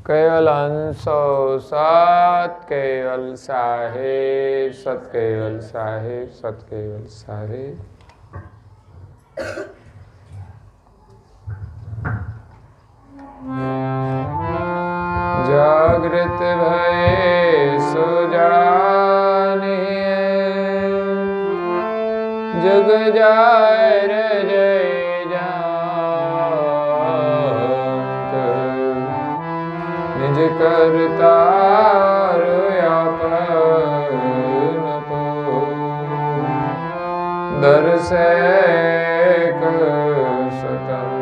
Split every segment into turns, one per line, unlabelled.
केवल हंसो सत केवल साहेब, सत केवल साहेब, सत केवल साहेब। जागृत भये सुजानिए, जग जाय रे जय जात, निज करतार आपन को, दर्शे सतम।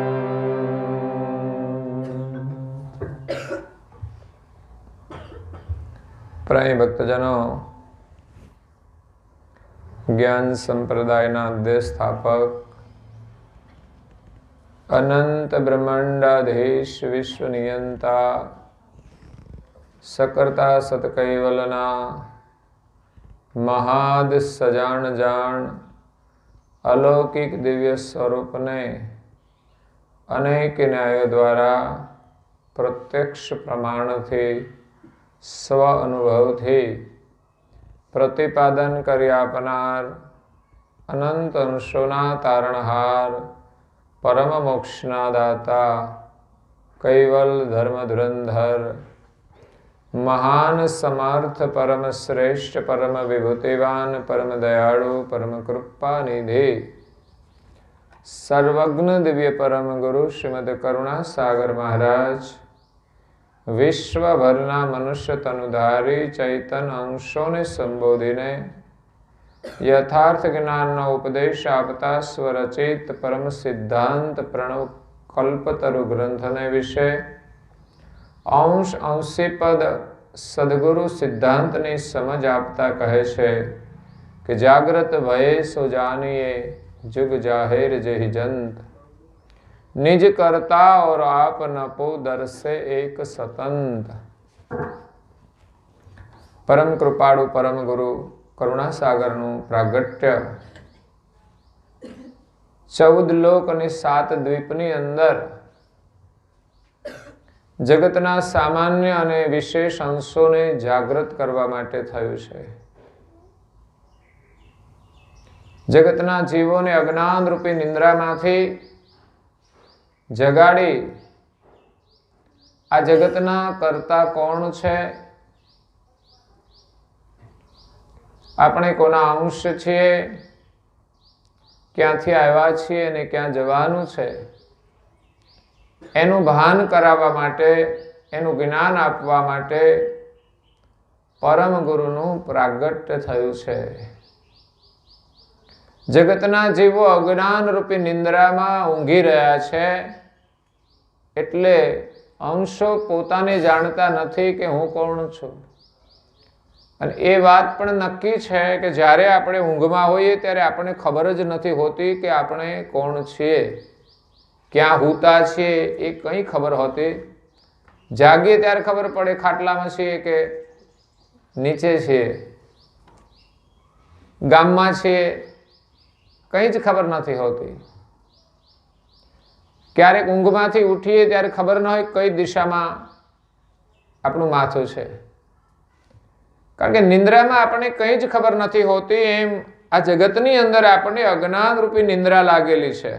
પ્રાય ભક્તજનો, જ્ઞાન સંપ્રદાયના અધ્યક્ષ સ્થાપક, અનંત બ્રહ્માંડાધીશ વિશ્વ નિયંતા, સકર્તા સતકૈવલના મહાદ સજાણ જાણ અલૌકિક દિવ્ય સ્વરૂપને અનેક ન્યાયો દ્વારા પ્રત્યક્ષ પ્રમાણથી સ્વ અનુભવથી પ્રતિપાદન કરી આપનાર અનંત અંશોના તારણહાર, પરમ મોક્ષના દાતા, કૈવલ ધર્મ ધુરંધર, મહાન સમર્થ, પરમ શ્રેષ્ઠ, પરમ વિભૂતિવાન, પરમ દયાળુ, પરમ કૃપાનિધિ, સર્વજ્ઞ દિવ્ય પરમ ગુરુ શ્રીમદ કરુણાસાગર મહારાજ, વિશ્વભરના મનુષ્ય તનુધારી ચૈતન અંશોને સંબોધીને યથાર્થ જ્ઞાનનો ઉપદેશ આપતા સ્વરચિત પરમ સિદ્ધાંત પ્રણવ કલ્પતરુ ગ્રંથને વિશે અંશ અંશીપદ સદગુરુ સિદ્ધાંતની સમજ આપતા કહે છે કે જાગ્રત ભયે સો જાનિએ, जुग जाहिर जहि जंत, निज करता और आप नपो दर से एक स्वतंत्र। परम कृपाळु परम गुरु करुणासागरનું પ્રાગટ્ય 14 લોક અને 7 દ્વીપની અંદર જગતના સામાન્ય અને વિશેષ અંશોને જાગૃત કરવા માટે થયું છે। જગતના જીવોને અજ્ઞાન રૂપી નિંદ્રામાંથી જગાડી આ જગતના કર્તા કોણ છે, આપણે કોના અંશ છીએ, ક્યાંથી આવ્યા છીએ અને ક્યાં જવાનું છે, એનું ભાન કરાવવા માટે, એનું જ્ઞાન આપવા માટે પરમ ગુરુનું પ્રાગટ્ય થયું છે। જગતના જીવો અજ્ઞાન રૂપી નિંદ્રામાં ઊંઘી રહ્યા છે, એટલે અંશો પોતાને જાણતા નથી કે હું કોણ છું। અને એ વાત પણ નક્કી છે કે જ્યારે આપણે ઊંઘમાં હોઈએ ત્યારે આપણને ખબર જ નથી હોતી કે આપણે કોણ છીએ, ક્યાં હોતા છીએ, એ કંઈ ખબર હોતી। જાગીએ ત્યારે ખબર પડે ખાટલામાં છીએ કે નીચે છીએ, ગામમાં છીએ, કંઈ જ ખબર નથી હોતી। ક્યારેક ઊંઘમાંથી ઉઠીએ ત્યારે ખબર ન હોય કઈ દિશામાં આપણું માથું છે, કારણ કે નિંદ્રામાં આપણને કંઈ જ ખબર નથી હોતી। એમ આ જગતની અંદર આપણને અજ્ઞાન રૂપી નિંદ્રા લાગેલી છે,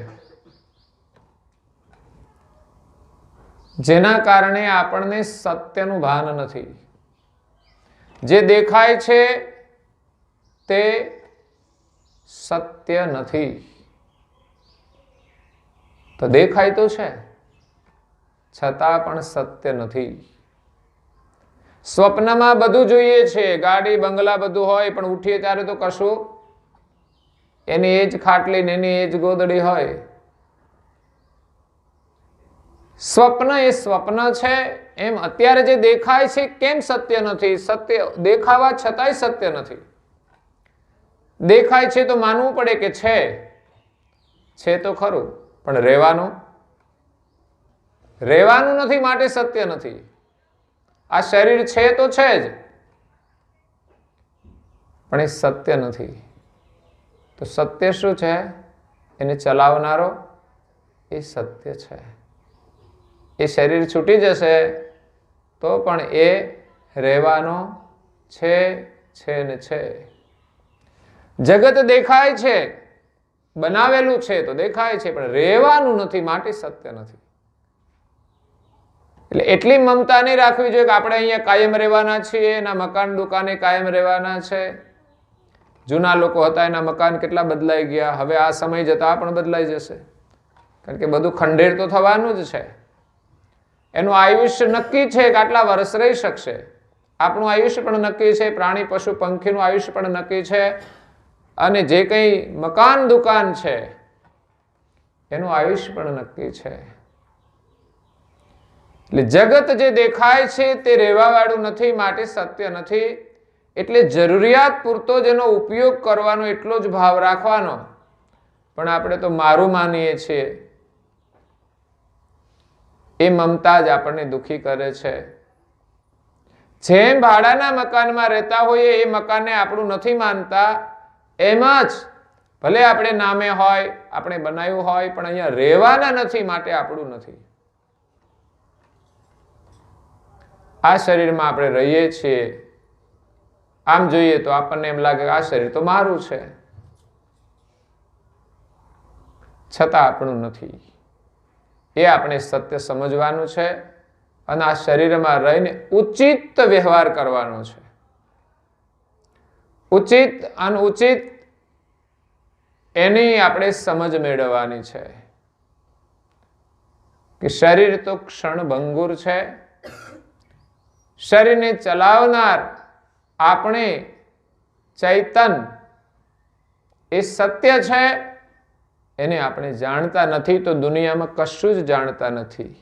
જેના કારણે આપણને સત્યનું ભાન નથી। જે દેખાય છે તે સત્ય નથી। તો દેખાય તો છે છતાં પણ સત્ય નથી। સ્વપ્નમાં બધું જોઈએ છે, ગાડી બંગલા બધું હોય, પણ ઉઠીએ ત્યારે તો કશું, એની એ જ ખાટલી ને એની એ જ ગોદડી હોય। સ્વપ્ન એ સ્વપ્ન છે, એમ અત્યારે જે દેખાય છે કેમ સત્ય નથી? સત્ય દેખાવા છતાંય સત્ય નથી. દેખાય છે તો માનવું પડે કે છે તો ખરું, પણ રહેવાનું નથી, માટે સત્ય નથી. આ શરીર છે તો છે જ, પણ એ સત્ય નથી. તો સત્ય શું છે? એને ચલાવનારો એ સત્ય છે. એ શરીર છૂટી જશે તો પણ એ રહેવાનો છે ને છે. જગત દેખાય છે, બનાવેલું છે તો દેખાય છે, પણ રહેવાનું નથી, માટે સત્ય નથી. એટલે એટલી મમતા નહીં રાખવી જોઈએ કે આપણે અહીંયા કાયમ રહેવાના છીએ, એના મકાન દુકાને કાયમ રહેવાના છે. જૂના લોકો હતા, એના મકાન કેટલા બદલાઈ ગયા. હવે આ સમય જતા પણ બદલાઈ જશે, કારણ કે બધું ખંડેર તો થવાનું જ છે. એનું આયુષ્ય નક્કી છે કે આટલા વર્ષ રહી શકશે. આપણું આયુષ્ય પણ નક્કી છે, પ્રાણી પશુ પંખીનું આયુષ્ય પણ નક્કી છે, અને જે કંઈ મકાન દુકાન છે એનું આયુષ્ય પણ નક્કી છે. એટલે જગત જે દેખાય છે તે રહેવા વાળું નથી, માટે સત્ય નથી. એટલે જરૂરિયાત પૂરતો જેનો ઉપયોગ કરવાનો, એટલો જ ભાવ રાખવાનો. પણ આપણે તો મારું માનીએ છીએ. એ મમતા જ આપણને દુઃખી કરે છે. જેમ ભાડાના મકાનમાં રહેતા હોઈએ, એ મકાનને આપણું નથી માનતા, એમ જ ભલે આપણે નામે હોય, આપણે બનાવ્યું હોય, પણ અહીંયા રહેવાના નથી, માટે આપણું નથી. આ શરીરમાં આપણે રહીએ છીએ, આમ જોઈએ તો આપણને એમ લાગે કે આ શરીર તો મારું છે, છતાં આપણું નથી. એ આપણે સત્ય સમજવાનું છે, અને આ શરીરમાં રહીને ઉચિત વ્યવહાર કરવાનો છે. ઉચિત અનુચિત એની આપણે સમજ મેળવવાની છે કે શરીર તો ક્ષણભંગુર છે. શરીરને ચલાવનાર આપણે ચૈતન એ સત્ય છે. એને આપણે જાણતા નથી તો દુનિયામાં કશું જ જાણતા નથી.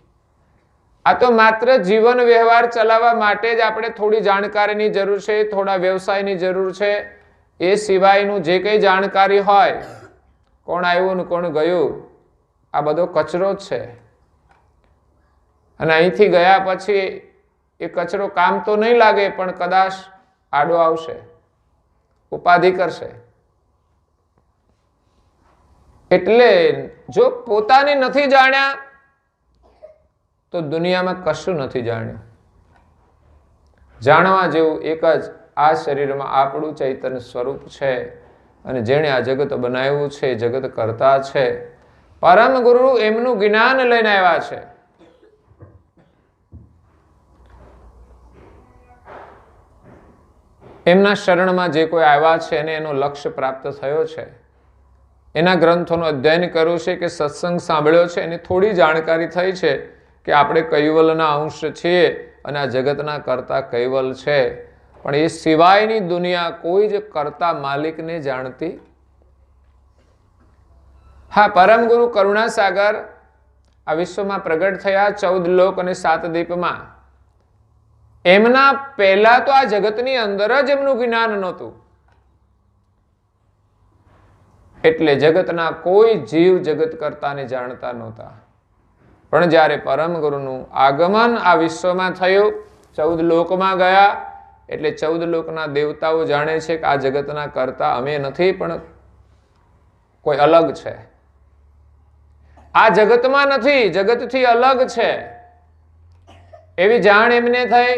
આ તો માત્ર જીવન વ્યવહાર ચલાવવા માટે જ આપણે થોડી જાણકારીની જરૂર છે, થોડા વ્યવસાયની જરૂર છે. એ સિવાયનું જે કંઈ જાણકારી હોય, કોણ આવ્યું ને કોણ ગયું, આ બધો કચરો જ છે. અને અહીંથી ગયા પછી એ કચરો કામ તો નહીં લાગે, પણ કદાચ આડો આવશે, ઉપાધિ કરશે. એટલે જો પોતાને નથી જાણ્યા તો દુનિયામાં કશું નથી જાણ્યું. જાણવા જેવું એક જ આ શરીરમાં આપણું ચૈતન્ય સ્વરૂપ છે, અને જેણે આ જગત બનાવ્યું છે, જગત કરતા છે. પરમ ગુરુ એમનું જ્ઞાન લઈને આવ્યા છે. એમના શરણમાં જે કોઈ આવ્યા છે એને એનો લક્ષ્ય પ્રાપ્ત થયો છે. એના ગ્રંથોનું અધ્યયન કર્યું છે, કે સત્સંગ સાંભળ્યો છે, એની થોડી જાણકારી થઈ છે કે આપણે કૈવલના અંશ છીએ અને આ જગતના કરતા કૈવલ છે. પણ એ સિવાયની દુનિયા કોઈ જ કરતા માલિકને જાણતી. હા, પરમ ગુરુ કરુણાસાગર આ વિશ્વમાં પ્રગટ થયા 14 લોક અને 7 દીપમાં. એમના પહેલા તો આ જગતની અંદર જ એમનું જ્ઞાન નહોતું. એટલે જગતના કોઈ જીવ જગત કરતાને જાણતા નહોતા. પણ જ્યારે પરમ ગુરુનું આગમન આ વિશ્વમાં થયું, 14 લોકમાં ગયા, એટલે 14 લોકના દેવતાઓ જાણે છે કે આ જગતના કરતા અમે નથી, પણ કોઈ અલગ છે. આ જગતમાં નથી, જગતથી અલગ છે, એવી જાણ એમને થઈ.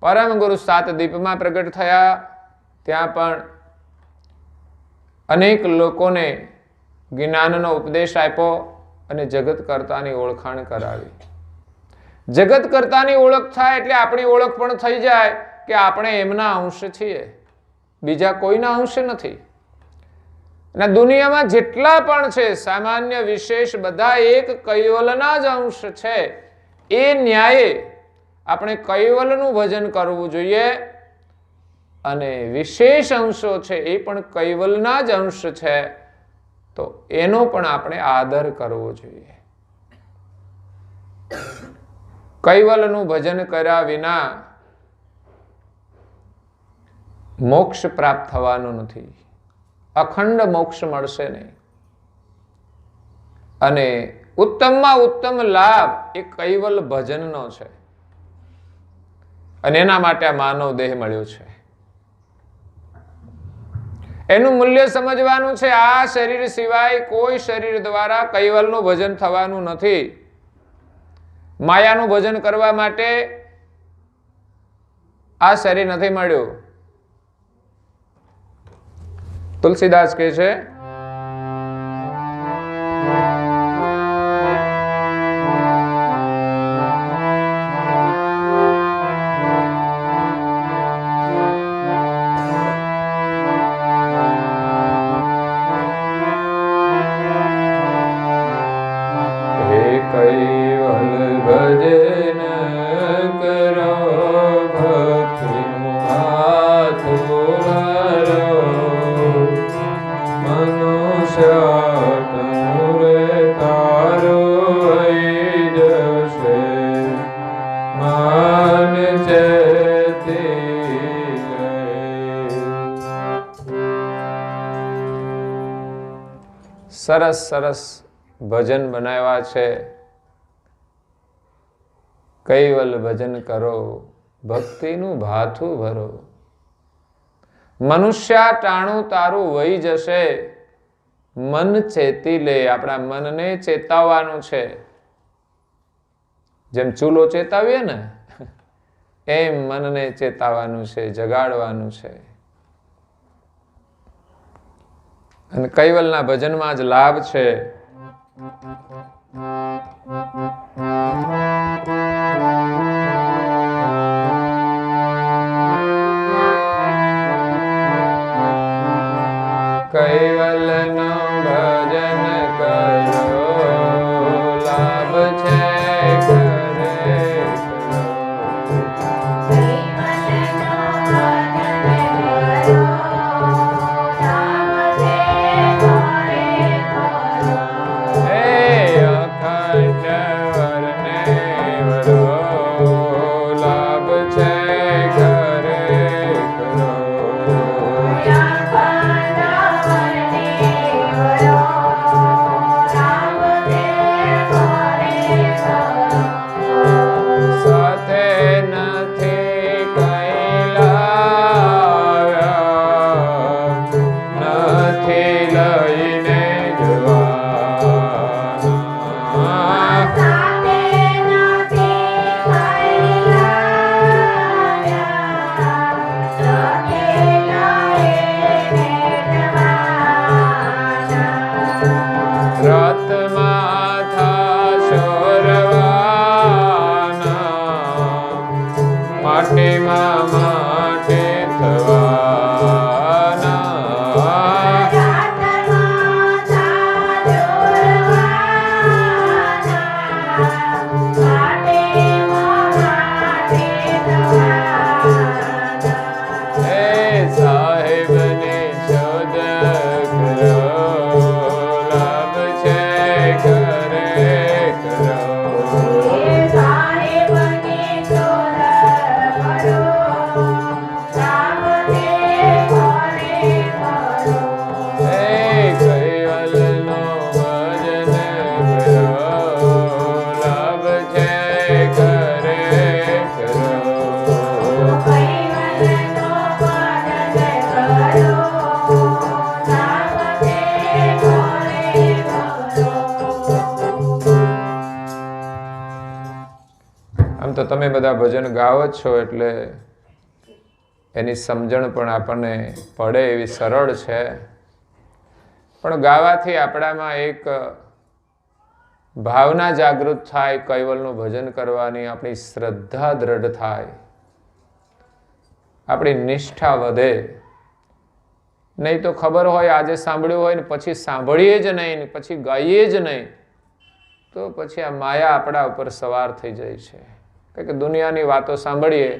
પરમ ગુરુ 7 દીપમાં પ્રગટ થયા. ત્યાં પણ અનેક લોકોને જ્ઞાનનો ઉપદેશ આપ્યો અને જગત કર્તાની ઓળખાણ કરાવી. જગત કર્તાની ઓળખ થાય એટલે આપણી ઓળખ પણ થઈ જાય કે આપણે એમના અંશ છીએ, બીજા કોઈના અંશ નથી. અને દુનિયામાં જેટલા પણ છે, સામાન્ય વિશેષ બધા એક કૈવલના જ અંશ છે. એ ન્યાયે આપણે કૈવલનું ભજન કરવું જોઈએ, અને વિશેષ અંશો છે એ પણ કૈવલના જ અંશ છે, તો એનો પણ આપણે આદર કરવો જોઈએ. કૈવલનું ભજન કર્યા વિના મોક્ષ પ્રાપ્ત થવાનું નથી. અખંડ મોક્ષ મળશે નહીં. અને ઉત્તમમાં ઉત્તમ લાભ એ કૈવલ ભજનનો છે. અને એના માટે આ માનવ દેહ મળ્યો છે. એનું મૂલ્ય સમજવાનું છે. આ શરીર સિવાય કોઈ શરીર દ્વારા કૈવલનું ભજન થવાનું નથી. માયાનું ભજન કરવા માટે આ શરીર નથી મળ્યું. તુલસીદાસ કહે છે, સરસ સરસ ભજન બનાવ્યા છે. કૈવલ ભજન કરો, ભક્તિનું ભાથું ભરો. મનુષ્યા ટાણું તારું વહી જશે, મન ચેતી લે. આપણા મનને ચેતાવવાનું છે. જેમ ચૂલો ચેતાવીએ ને એમ મનને ચેતાવવાનું છે, જગાડવાનું છે. અને કૈવલના ભજનમાં જ લાભ છે. કૈવલનો ભજન કરો, લાભ છે ઘરે તો તમે બધા ભજન ગાઓ જ છો એટલે એની સમજણ પણ આપણને પડે એવી સરળ છે. પણ ગાવાથી આપણામાં એક ભાવના જાગૃત થાય, કૈવલનું ભજન કરવાની આપણી શ્રદ્ધા દ્રઢ થાય, આપણી નિષ્ઠા વધે. નહીં તો ખબર હોય, આજે સાંભળ્યું હોય ને પછી સાંભળીએ જ નહીં ને પછી ગાઈએ જ નહીં, તો પછી આ માયા આપણા ઉપર સવાર થઈ જાય છે. કે દુનિયાની વાતો સાંભળીએ,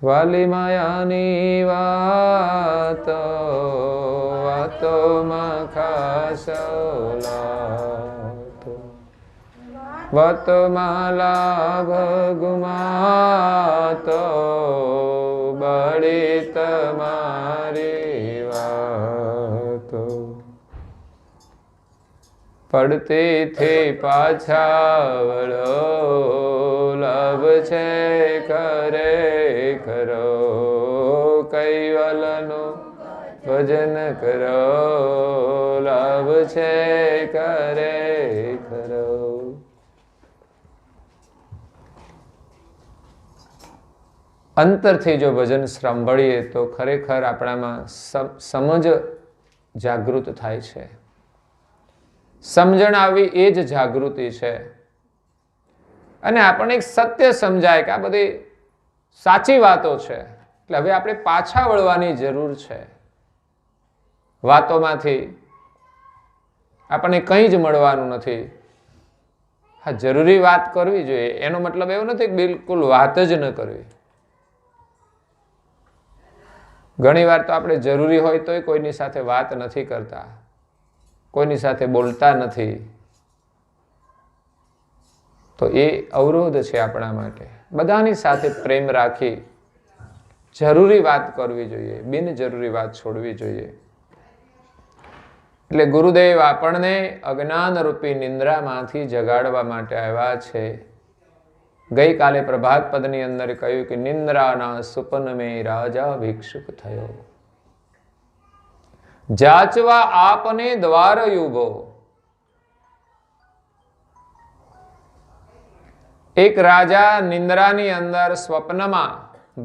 વાલી માયાની વાતો વાતોમાં ખાસ ઓલાતો, વતમાં લાભ ગુમાતો બળી તમારી વાતો. પડતીથી પાછા વળો લાભ છે કરે કરો. કૈવલનું ભજન કરો લાભ છે કરે કરો. અંતરથી જો ભજન સાંભળીએ તો ખરેખર આપણામાં સમજ જાગૃત થાય છે. સમજણ આવી એ જ જાગૃતિ છે. અને આપણને એક સત્ય સમજાય કે આ બધી સાચી વાતો છે. એટલે હવે આપણે પાછા વળવાની જરૂર છે. વાતોમાંથી આપણને કંઈ જ મળવાનું નથી. હા, જરૂરી વાત કરવી જોઈએ, એનો મતલબ એવો નથી કે બિલકુલ વાત જ ન કરવી. ઘણી વાર તો આપણે જરૂરી હોય તોય કોઈની સાથે વાત નથી કરતા, કોઈની સાથે બોલતા નથી. તો એ અવરોધ છે આપણા માટે. બધાની સાથે પ્રેમ રાખી જરૂરી વાત કરવી જોઈએ, બિનજરૂરી વાત છોડવી જોઈએ. એટલે ગુરુદેવ આપણને અજ્ઞાન રૂપી નિંદ્રામાંથી જગાડવા માટે આવ્યા છે. ગઈકાલે પ્રભાત પદની અંદર કહ્યું કે નિંદ્રાના સુપન મેં રાજા ભિક્ષુક થયો, જાચવા આપને દ્વાર યુભો. એક રાજા નિંદ્રાની અંદર સ્વપ્નમાં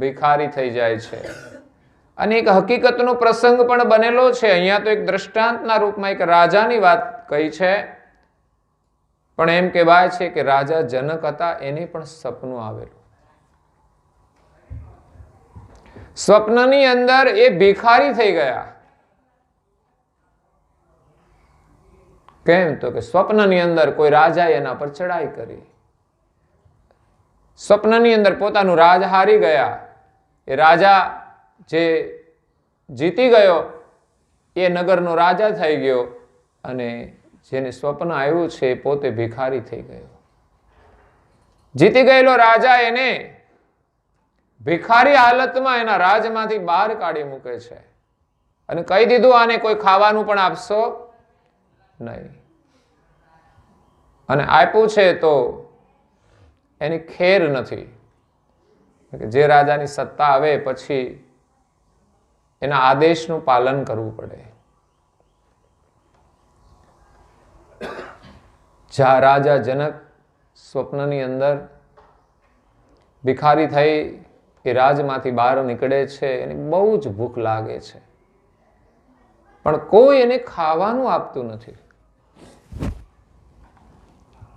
ભિખારી થઈ જાય છે. અને એક હકીકતનો પ્રસંગ પણ બનેલો છે. અહીંયા તો એક દ્રષ્ટાંતના રૂપમાં એક રાજાની વાત કહી છે, પણ એમ કહેવાય છે કે રાજા જનક હતા, એને પણ સપનું આવેલું. સ્વપ્નની અંદર એ ભિખારી થઈ ગયા. કેમ? તો કે સ્વપ્નની અંદર કોઈ રાજાએ એના પર ચડાઈ કરી. સ્વપ્નની અંદર પોતાનું રાજ હારી ગયા. એ રાજા જે જીતી ગયો એ નગરનો રાજા થઈ ગયો, અને જેને સ્વપ્ન આવ્યું છે એ પોતે ભિખારી થઈ ગયો. જીતી ગયેલો રાજા એને ભિખારી હાલતમાં એના રાજમાંથી બહાર કાઢી મૂકે છે અને કહી દીધું આને કોઈ ખાવાનું પણ આપશો નહીં. અને આપ્યું છે તો એની ખેર નથી. જે રાજાની સત્તા આવે પછી એના આદેશનું પાલન કરવું પડે. જ્યાં રાજા જનક સ્વપ્નની અંદર ભિખારી થઈ એ રાજમાંથી બહાર નીકળે છે, એને બહુ જ ભૂખ લાગે છે, પણ કોઈ એને ખાવાનું આપતું નથી.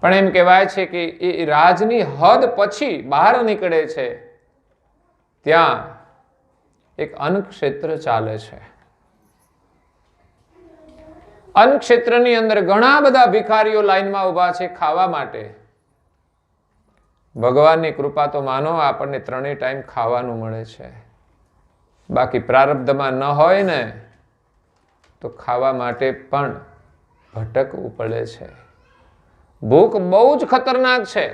પણ એમ કહેવાય છે કે એ રાજની હદ પછી બહાર નીકળે છે, ત્યાં એક અન્ન ક્ષેત્ર ચાલે છે. અન્ન ક્ષેત્રની અંદર ઘણા બધા ભિખારીઓ લાઈનમાં ઉભા છે ખાવા માટે. ભગવાનની કૃપા તો માનો આપણને 3 ટાઈમ ખાવાનું મળે છે. બાકી પ્રારબ્ધમાં ન હોય ને તો ખાવા માટે પણ ભટકવું પડે છે. ભૂખ બહુ જ ખતરનાક છે.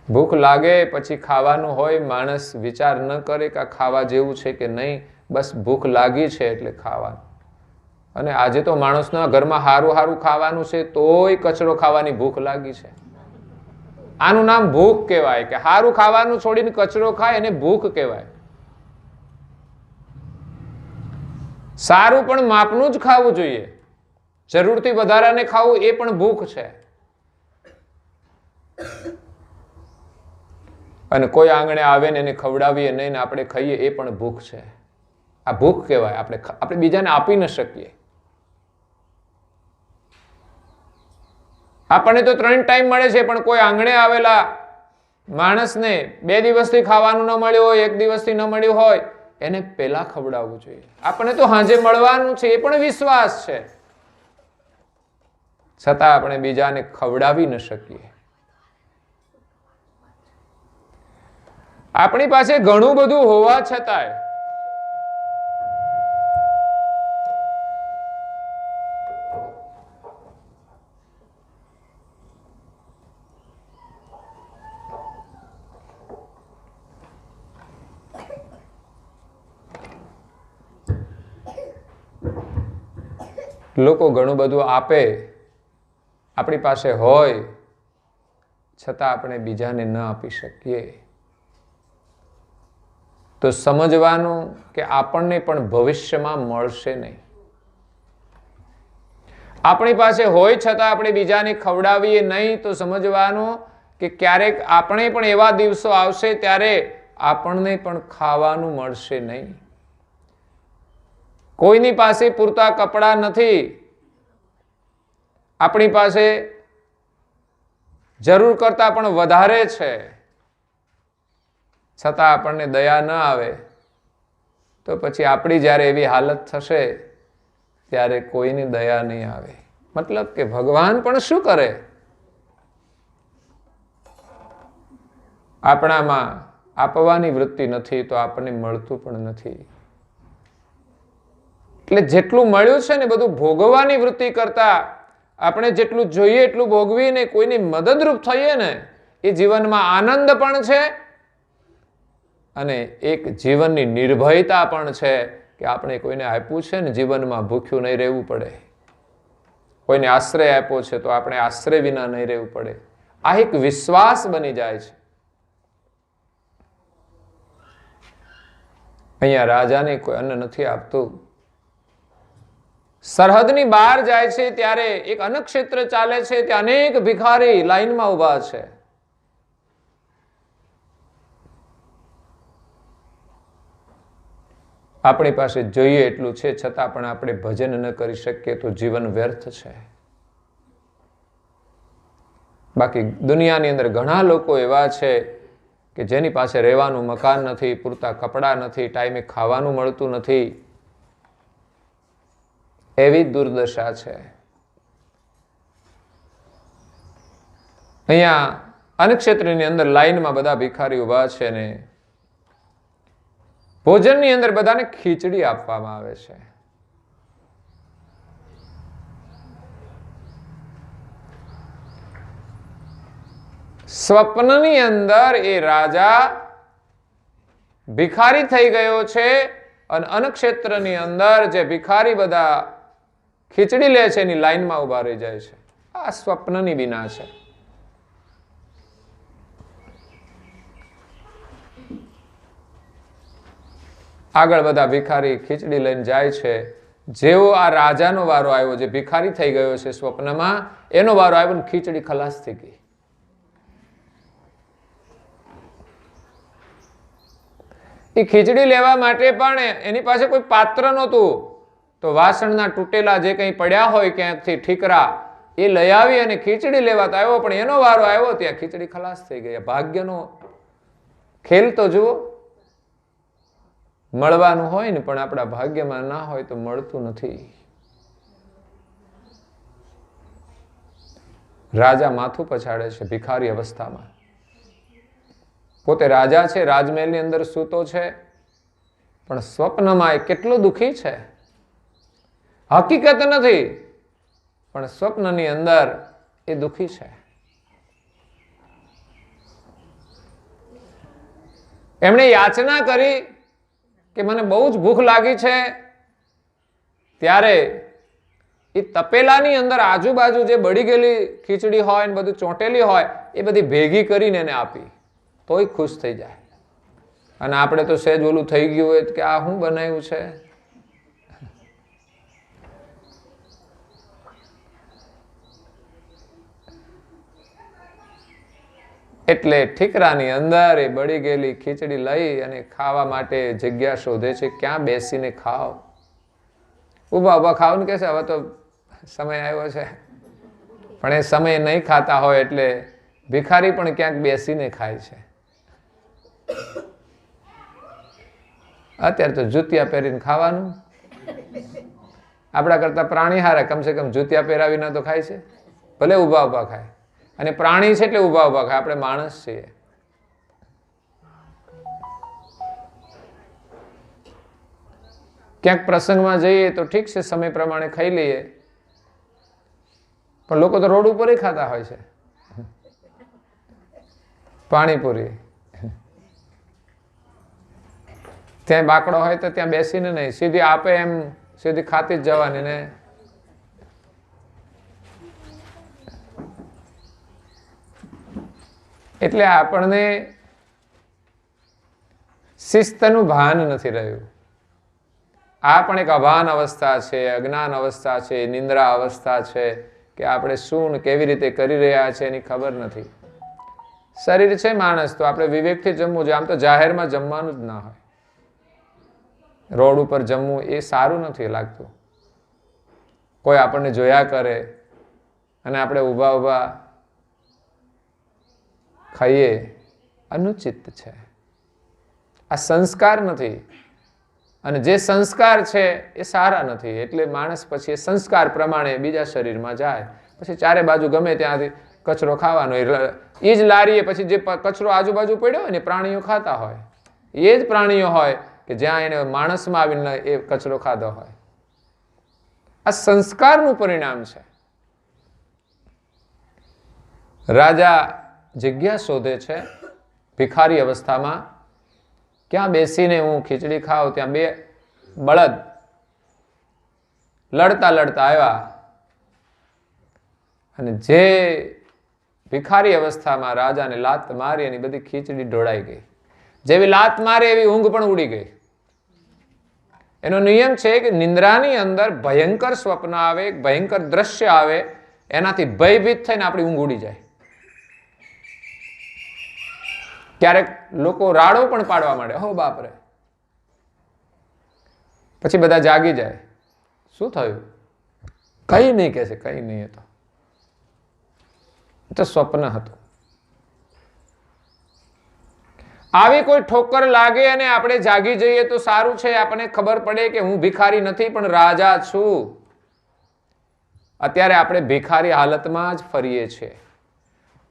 ભૂખ લાગે પછી ખાવાનું હોય, માણસ વિચાર ન કરે કે આ ખાવા જેવું છે કે નહીં, બસ ભૂખ લાગી છે એટલે ખાવાનું. અને આજે તો માણસના ઘરમાં હારું હારું ખાવાનું છે તોય કચરો ખાવાની ભૂખ લાગી છે. આનું નામ ભૂખ કહેવાય. કે હારું ખાવાનું છોડીને કચરો ખાય એને ભૂખ કહેવાય. સારું પણ માપનું જ ખાવું જોઈએ. જરૂરથી વધારાને ખાવું એ પણ ભૂખ છે. અને કોઈ આંગણે આવે ને એને ખવડાવીએ નહીં ને આપણે ખાઈએ એ પણ ભૂખ છે. આ ભૂખ કહેવાય. આપણે બીજાને આપી ન શકીએ. આપણને તો 3 ટાઈમ મળે છે, પણ કોઈ આંગણે આવેલા માણસને 2 દિવસથી ખાવાનું ન મળ્યું હોય, 1 દિવસથી ન મળ્યું હોય, એને પહેલા ખવડાવવું જોઈએ. આપણને તો હાજે મળવાનું છે એ પણ વિશ્વાસ છે, છતાં આપણે બીજાને ખવડાવી ન શકીએ. આપણી પાસે ઘણું બધું હોવા છતાંય લોકો ઘણું બધું આપે, આપણી પાસે હોય, છતાં આપણે બીજાને ન આપી શકીએ, તો સમજવાનું કે આપણને પણ ભવિષ્યમાં મળશે નહીં. આપણી પાસે હોય છતાં આપણે બીજાને ખવડાવીએ નહીં, તો સમજવાનું કે ક્યારેક આપણે પણ એવા દિવસો આવશે ત્યારે આપણને પણ ખાવાનું મળશે નહીં. કોઈની પાસે પૂરતા કપડાં નથી, આપણી પાસે જરૂર કરતાં પણ વધારે છે, છતાં આપણને દયા ન આવે, તો પછી આપણી જ્યારે એવી હાલત થશે ત્યારે કોઈની દયા નહીં આવે. મતલબ કે ભગવાન પણ શું કરે? આપણામાં આપવાની વૃત્તિ નથી તો આપણને મળતું પણ નથી. એટલે જેટલું મળ્યું છે ને બધું ભોગવવાની વૃત્તિ કરતા આપણે જેટલું જોઈએ એટલું ભોગવીને કોઈની મદદરૂપ થઈએ ને, એ જીવનમાં આનંદ પણ છે અને એક જીવનની નિર્ભયતા પણ છે કે આપણે કોઈને આપ્યું છે ને જીવનમાં ભૂખ્યું નહીં રહેવું પડે. કોઈને આશ્રય આપ્યો છે તો આપણે આશ્રય વિના નહીં રહેવું પડે. આ એક વિશ્વાસ બની જાય છે. અહીંયા રાજાને કોઈ અન્ન નથી આપતું. સરહદની બહાર જાય છે ત્યારે એક અન્નક્ષેત્ર ચાલે છે, ત્યાં અનેક ભિખારી લાઈનમાં ઉભા છે. આપણી પાસે જોઈએ એટલું છે છતાં પણ આપણે ભજન ન કરી શકીએ તો જીવન વ્યર્થ છે. બાકી દુનિયાની અંદર ઘણા લોકો એવા છે કે જેની પાસે રહેવાનું મકાન નથી, પૂરતા કપડાં નથી, ટાઈમે ખાવાનું મળતું નથી. એવી દુર્દશા છે. અહીંયા અન્નક્ષેત્રની અંદર લાઈનમાં બધા ભિખારી ઉભા છે ને ભોજનની અંદર બધાને ખીચડી આપવામાં આવે છે. સ્વપ્નની અંદર એ રાજા ભિખારી થઈ ગયો છે અને અન્નક્ષેત્રની અંદર જે ભિખારી બધા ખીચડી લે છે એની લાઈનમાં ઉભા રહી જાય છે. આ સ્વપ્નની વિના છે. આગળ બધા ભિખારી ખીચડી લઈને જાય છે. જેવો આ રાજાનો વારો આવ્યો, જે ભિખારી થઈ ગયો છે સ્વપ્નમાં, એનો વારો આવ્યો ને ખીચડી ખલાસ થઈ ગઈ. એ ખીચડી લેવા માટે પણ એની પાસે કોઈ પાત્ર નહોતું, તો વાસણના તૂટેલા જે કંઈ પડ્યા હોય ક્યાંકથી ઠીકરા એ લઈ આવી અને ખીચડી લેવા તો આવ્યો, પણ એનો વારો આવ્યો ત્યાં ખીચડી ખલાસ થઈ ગઈ. ભાગ્યનો ખેલ તો જુઓ. મળવાનું હોય ને પણ આપણા ભાગ્યમાં ના હોય તો મળતું નથી. રાજા માથું પછાડે છે ભિખારી અવસ્થામાં. પોતે રાજા છે, રાજમહેલની અંદર સૂતો છે, પણ સ્વપ્નમાં એ કેટલો દુઃખી છે. હકીકત નથી, પણ સ્વપ્નની અંદર એ દુઃખી છે. એમણે યાચના કરી કે મને બહુ જ ભૂખ લાગી છે. ત્યારે એ તપેલાની અંદર આજુબાજુ જે બળી ગયેલી ખીચડી હોય ને બધું ચોંટેલી હોય એ બધી ભેગી કરીને એને આપી, તોય ખુશ થઈ જાય. અને આપણે તો સહેજ ઓલું થઈ ગયું હોય કે આ શું બનાવ્યું છે. એટલે ઠીકરાની અંદર એ બળી ગયેલી ખીચડી લઈ અને ખાવા માટે જગ્યા શોધે છે. ક્યાં બેસીને ખાવ? ઊભા ઊભા ખાવ ને કે છે હવે તો સમય આવ્યો છે, પણ એ સમય નહીં ખાતા હોય એટલે ભિખારી પણ ક્યાંક બેસીને ખાય છે. અત્યારે તો જૂતિયા પહેરીને ખાવાનું. આપણા કરતા પ્રાણી હારે, કમસે કમ જૂતિયા પહેરાવીને તો ખાય છે. ભલે ઊભા ઊભા ખાય, અને પ્રાણી છે એટલે ઊભા ઊભા ખાય. આપણે માણસ છીએ. ક્યાંક પ્રસંગમાં જઈએ તો ઠીક છે, સમય પ્રમાણે ખાઈ લઈએ, પણ લોકો તો રોડ ઉપર ખાતા હોય છે. પાણીપુરી ત્યાં બાકડો હોય તો ત્યાં બેસીને નહીં, સીધી આપે એમ સીધી ખાતી જ જવાની ને એટલે આપણને શિસ્તનું ભાન નથી રહ્યું. આ પણ એક અભાન અવસ્થા છે, અજ્ઞાન અવસ્થા છે, નિંદ્રા અવસ્થા છે કે આપણે શું ને કેવી રીતે કરી રહ્યા છે એની ખબર નથી. શરીર છે માણસ તો આપણે વિવેકથી જમવું જોઈએ. આમ તો જાહેરમાં જમવાનું જ ના હોય, રોડ ઉપર જમવું એ સારું નથી લાગતું. કોઈ આપણને જોયા કરે અને આપણે ઊભા ઊભા ખાઈએ, અનુચિત છે. આ સંસ્કાર નથી, અને જે સંસ્કાર છે એ સારા નથી. એટલે માણસ પછી એ સંસ્કાર પ્રમાણે બીજા શરીરમાં જાય, પછી ચારે બાજુ ગમે ત્યાંથી કચરો ખાવાનો. એ જ લારીએ પછી જે કચરો આજુબાજુ પડ્યો હોય ને પ્રાણીઓ ખાતા હોય, એ જ પ્રાણીઓ હોય કે જ્યાં એને માણસમાં આવીને એ કચરો ખાધો હોય. આ સંસ્કારનું પરિણામ છે. રાજા જગ્યા શોધે છે ભિખારી અવસ્થામાં. ક્યાં બેસીને હું ખીચડી ખાઉં? ત્યાં બે બળદ લડતા લડતા આવ્યા અને જે ભિખારી અવસ્થામાં રાજાને લાત મારી એની બધી ખીચડી ઢોળાઈ ગઈ. જેવી લાત મારે એવી ઊંઘ પણ ઉડી ગઈ. એનો નિયમ છે કે નિંદ્રાની અંદર ભયંકર સ્વપ્ન આવે, ભયંકર દ્રશ્ય આવે, એનાથી ભયભીત થઈને આપણી ઊંઘ ઉડી જાય. ક્યારેક લોકો રાડો પણ પાડવા માંડે, હો બાપરે. પછી બધા જાગી જાય. શું થયું? કઈ નહીં કે છે, કઈ નહીં. એ તો સ્વપ્ન હતું. આવી કોઈ ઠોકર લાગે અને આપણે જાગી જઈએ તો સારું છે. આપણને ખબર પડે કે હું ભિખારી નથી પણ રાજા છું. અત્યારે આપણે ભિખારી હાલતમાં જ ફરીએ છીએ.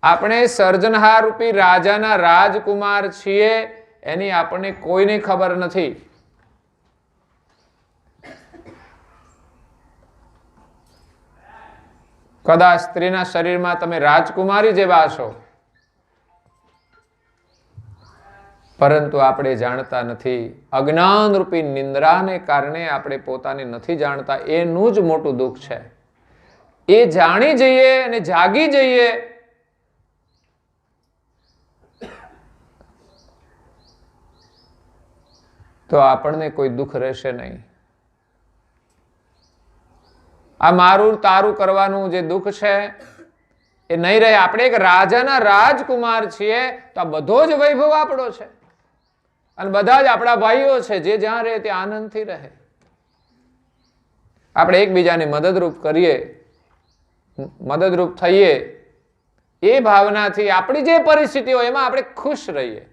આપણે સર્જનહાર રૂપી રાજાના રાજકુમાર છીએ, એની આપણને કોઈને ખબર નથી. કદાચ સ્ત્રીના શરીરમાં તમે રાજકુમારી જેવા છો, પરંતુ આપણે જાણતા નથી. અજ્ઞાન રૂપી નિંદ્રાને કારણે આપણે પોતાને નથી જાણતા. એનું જ મોટું દુઃખ છે. એ જાણી જઈએ અને જાગી જઈએ તો આપણને કોઈ દુઃખ રહેશે નહીં. આ મારું તારું કરવાનું જે દુઃખ છે એ નહીં રહે. આપણે એક રાજાના રાજકુમાર છીએ તો આ બધો જ વૈભવ આપણો છે અને બધા જ આપણા ભાઈઓ છે. જે જ્યાં રહે તે આનંદથી રહે. આપણે એકબીજાને મદદરૂપ કરીએ, મદદરૂપ થઈએ, એ ભાવનાથી આપણી જે પરિસ્થિતિ હોય એમાં આપણે ખુશ રહીએ.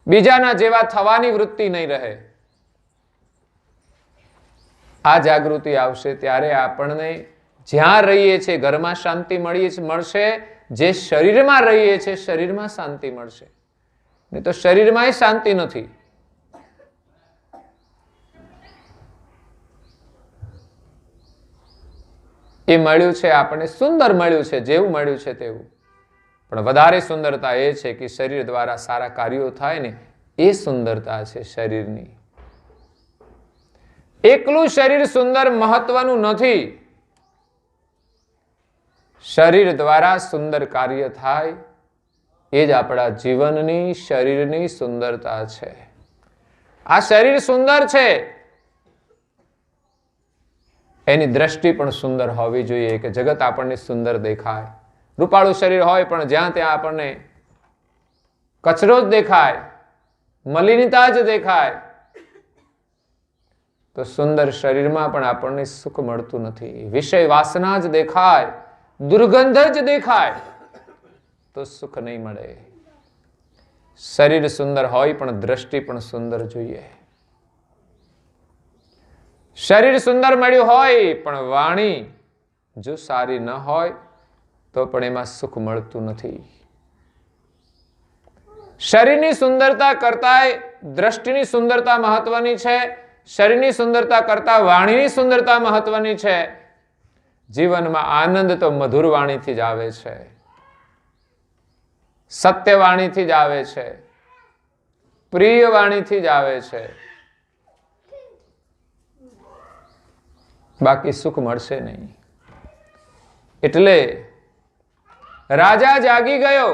બીજાના જેવા થવાની વૃત્તિ નહીં રહે. આ જાગૃતિ આવશે ત્યારે આપણને જ્યાં રહીએ છીએ ઘરમાં શાંતિ મળશે. જે શરીરમાં રહીએ છીએ શરીરમાં શાંતિ મળશે. નહીં તો શરીરમાં શાંતિ નથી. એ મળ્યું છે આપણને, સુંદર મળ્યું છે, જેવું મળ્યું છે તેવું. પણ વધારે સુંદરતા એ છે કે શરીર દ્વારા સારા કાર્યો થાય ને, એ સુંદરતા છે શરીરની. એકલું શરીર સુંદર મહત્વનું નથી. શરીર દ્વારા સુંદર કાર્ય થાય એ જ આપણા જીવનની, શરીરની સુંદરતા છે. આ શરીર સુંદર છે, એની દ્રષ્ટિ પણ સુંદર હોવી જોઈએ કે જગત આપણને સુંદર દેખાય. રૂપાળું શરીર હોય પણ જ્યાં ત્યાં આપણને કચરો જ દેખાય, મલિનતા જ દેખાય, તો સુંદર શરીરમાં પણ આપણને સુખ મળતું નથી. વિષય વાસના જ દેખાય, દુર્ગંધ જ દેખાય તો સુખ નહીં મળે. શરીર સુંદર હોય પણ દ્રષ્ટિ પણ સુંદર જોઈએ. શરીર સુંદર મળ્યું હોય પણ વાણી જો સારી ન હોય તો પણ એમાં સુખ મળતું નથી. શરીરની સુંદરતા કરતા દ્રષ્ટિની સુંદરતા મહત્વની છે. શરીરની સુંદરતા કરતા વાણીની સુંદરતા મહત્વની છે. જીવનમાં આનંદ તો મધુર વાણીથી જ આવે છે, સત્ય વાણીથી જ આવે છે, પ્રિય વાણીથી જ આવે છે. બાકી સુખ મળશે નહીં. એટલે રાજા જાગી ગયો,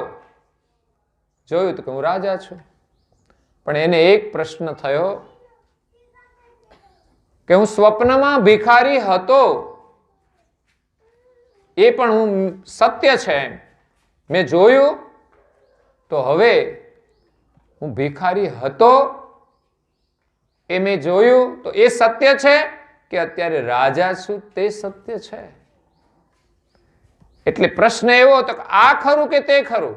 જોયું તો કે હું રાજા છું. પણ એને એક પ્રશ્ન થયો કે હું સ્વપ્નમાં ભિખારી હતો, એ પણ હું સત્ય છે, મેં જોયું તો હવે હું ભિખારી હતો એ મેં જોયું તો એ સત્ય છે કે અત્યારે રાજા છું તે સત્ય છે? એટલે પ્રશ્ન એવો હતો કે આ ખરું કે તે ખરું?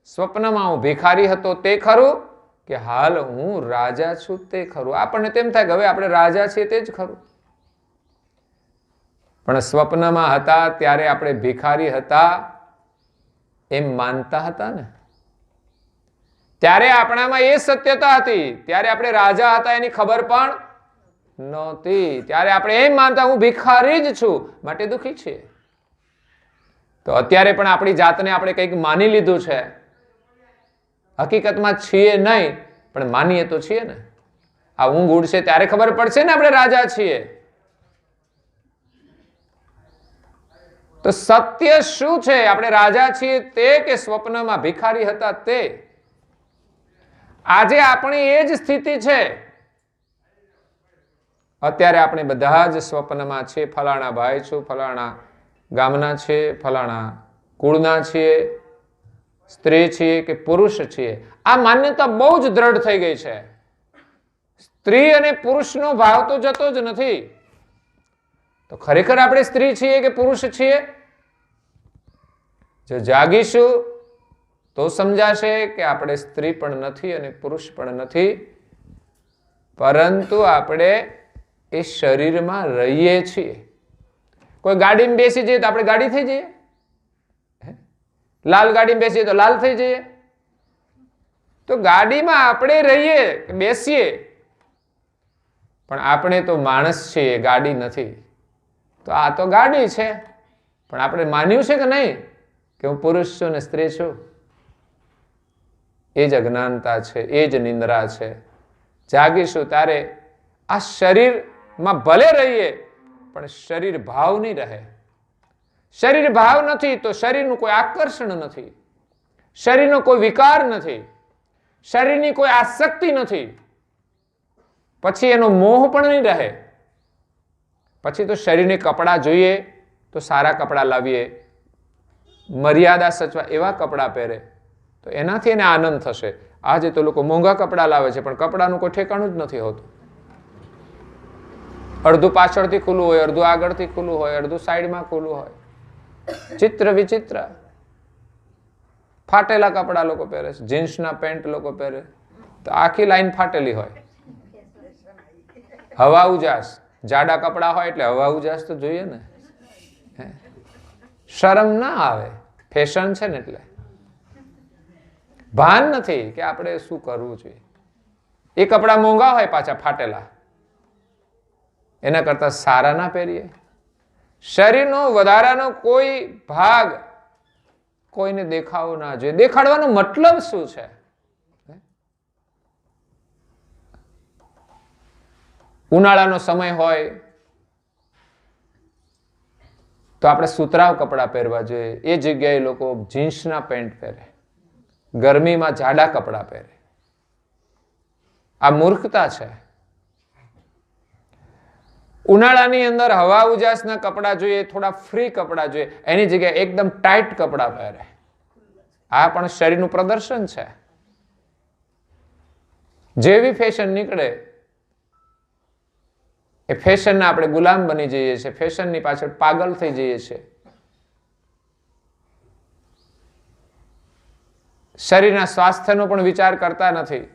સ્વપ્નમાં હું ભિખારી હતો તે ખરું કે હાલ હું રાજા છું તે ખરું? આપણને તેમ થાય કે હવે આપણે રાજા છીએ તે જ ખરું. પણ સ્વપ્નમાં હતા ત્યારે આપણે ભિખારી હતા એમ માનતા હતા ને. ત્યારે આપણામાં એ સત્યતા હતી, ત્યારે આપણે રાજા હતા એની ખબર પણ નહોતી. ત્યારે આપણે એમ માનતા હું ભિખારી જ છું માટે દુઃખી છીએ. તો અત્યારે પણ આપણી જાતને આપણે કંઈક માની લીધું છે, હકીકતમાં છીએ નહીં પણ માનીએ તો છીએ ને. આ ઊંઘ ઉડશે ત્યારે ખબર પડશે ને આપણે રાજા છીએ. તો સત્ય શું છે? આપણે રાજા છીએ તે કે સ્વપ્નમાં ભિખારી હતા તે? આજે આપણી એ જ સ્થિતિ છે. અત્યારે આપણે બધા જ સ્વપ્નમાં છીએ. ફલાણા ભાઈ છું, ફલાણા ગામના છે, ફલાણા કુળના છીએ, સ્ત્રી છીએ કે પુરુષ છીએ. આ માન્યતા બહુ જ દ્રઢ થઈ ગઈ છે. સ્ત્રી અને પુરુષનો ભાવ તો જતો જ નથી. તો ખરેખર આપણે સ્ત્રી છીએ કે પુરુષ છીએ? જો જાગીશું તો સમજાશે કે આપણે સ્ત્રી પણ નથી અને પુરુષ પણ નથી, પરંતુ આપણે એ શરીરમાં રહીએ છીએ. કોઈ ગાડીમાં બેસી જઈએ તો આપણે ગાડી થઈ જઈએ, લાલ ગાડીમાં બેસીએ તો લાલ થઈ જઈએ. તો ગાડીમાં આપણે રહીએ બેસીએ પણ આપણે તો માણસ છીએ, ગાડી નથી. તો આ તો ગાડી છે પણ આપણે માન્યું છે કે નહીં કે હું પુરુષ છું ને સ્ત્રી છું? એ જ અજ્ઞાનતા છે, એ જ નિંદ્રા છે. જાગીશું ત્યારે આ શરીરમાં ભલે રહીએ પણ શરીર ભાવ નહીં રહે. શરીર ભાવ નથી તો શરીરનું કોઈ આકર્ષણ નથી, શરીરનો કોઈ વિકાર નથી, શરીરની કોઈ આસક્તિ નથી. પછી એનો મોહ પણ નહીં રહે. પછી તો શરીરને કપડાં જોઈએ તો સારા કપડાં લાવીએ, મર્યાદા સચવા એવા કપડાં પહેરે તો એનાથી એને આનંદ થશે. આજે તો લોકો મોંઘા કપડાં લાવે છે પણ કપડાનું કોઈ ઠેકાણું જ નથી હોતું. અડધું પાછળથી ખુલ્લું હોય, અડધું આગળથી ખુલ્લું હોય, અડધું સાઈડમાં ખુલ્લું હોય. ચિત્ર વિચિત્ર. ફાટેલા કપડા લોકો પહેરે છે, જીન્સના પેન્ટ લોકો પહેરે તો આખી લાઈન ફાટેલી હોય. હવા ઉજાસ, જાડા કપડા હોય એટલે હવા ઉજાસ તો જોઈએ ને. શરમ ના આવે, ફેશન છે ને એટલે ભાન નથી કે આપણે શું કરવું જોઈએ. એ કપડા મોંઘા હોય પાછા ફાટેલા, એના કરતા સારા ના પહેરીએ. શરીરનો વધારાનો કોઈ ભાગ કોઈને દેખાવો ના જોઈએ. દેખાડવાનો મતલબ શું છે? ઉનાળાનો સમય હોય તો આપણે સુતરાવ કપડાં પહેરવા જોઈએ, એ જગ્યાએ લોકો જીન્સના પેન્ટ પહેરે, ગરમીમાં જાડા કપડાં પહેરે. આ મૂર્ખતા છે. ઉનાળાની અંદર હવા ઉજાસના કપડાં જોઈએ, થોડા ફ્રી કપડાં જોઈએ, એની જગ્યાએ એકદમ ટાઈટ કપડાં પહેરે. આ પણ શરીરનું પ્રદર્શન છે. જેવી ફેશન નીકળે એ ફેશનના આપણે ગુલામ બની જઈએ છીએ, ફેશનની પાછળ પાગલ થઈ જઈએ છીએ. શરીરના સ્વાસ્થ્યનો પણ વિચાર કરતા નથી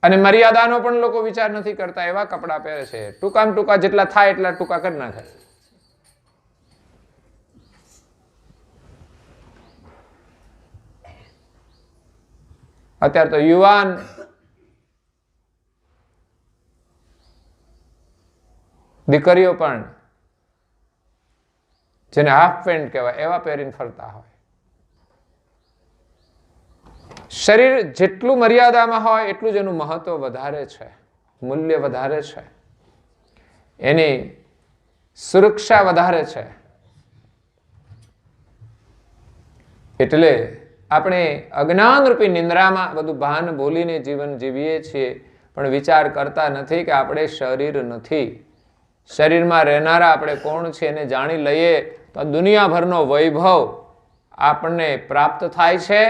અને મર્યાદાનો પણ લોકો વિચાર નથી કરતા. એવા કપડાં પહેરે છે, ટૂંકામાં ટૂંકા જેટલા થાય એટલા ટૂંકા કરી નાખે. અત્યારે તો યુવાન દીકરીઓ પણ જેને હાફ પેન્ટ કહેવાય એવા પહેરીને ફરતા હોય. શરીર જેટલું મર્યાદામાં હોય એટલું જ એનું મહત્વ વધારે છે, મૂલ્ય વધારે છે, એની સુરક્ષા વધારે છે. એટલે આપણે અજ્ઞાનરૂપી નિંદ્રામાં બધું ભાન ભૂલીને જીવન જીવીએ છીએ, પણ વિચાર કરતા નથી કે આપણે શરીર નથી. શરીરમાં રહેનારા આપણે કોણ છે એને જાણી લઈએ તો દુનિયાભરનો વૈભવ આપણને પ્રાપ્ત થાય છે,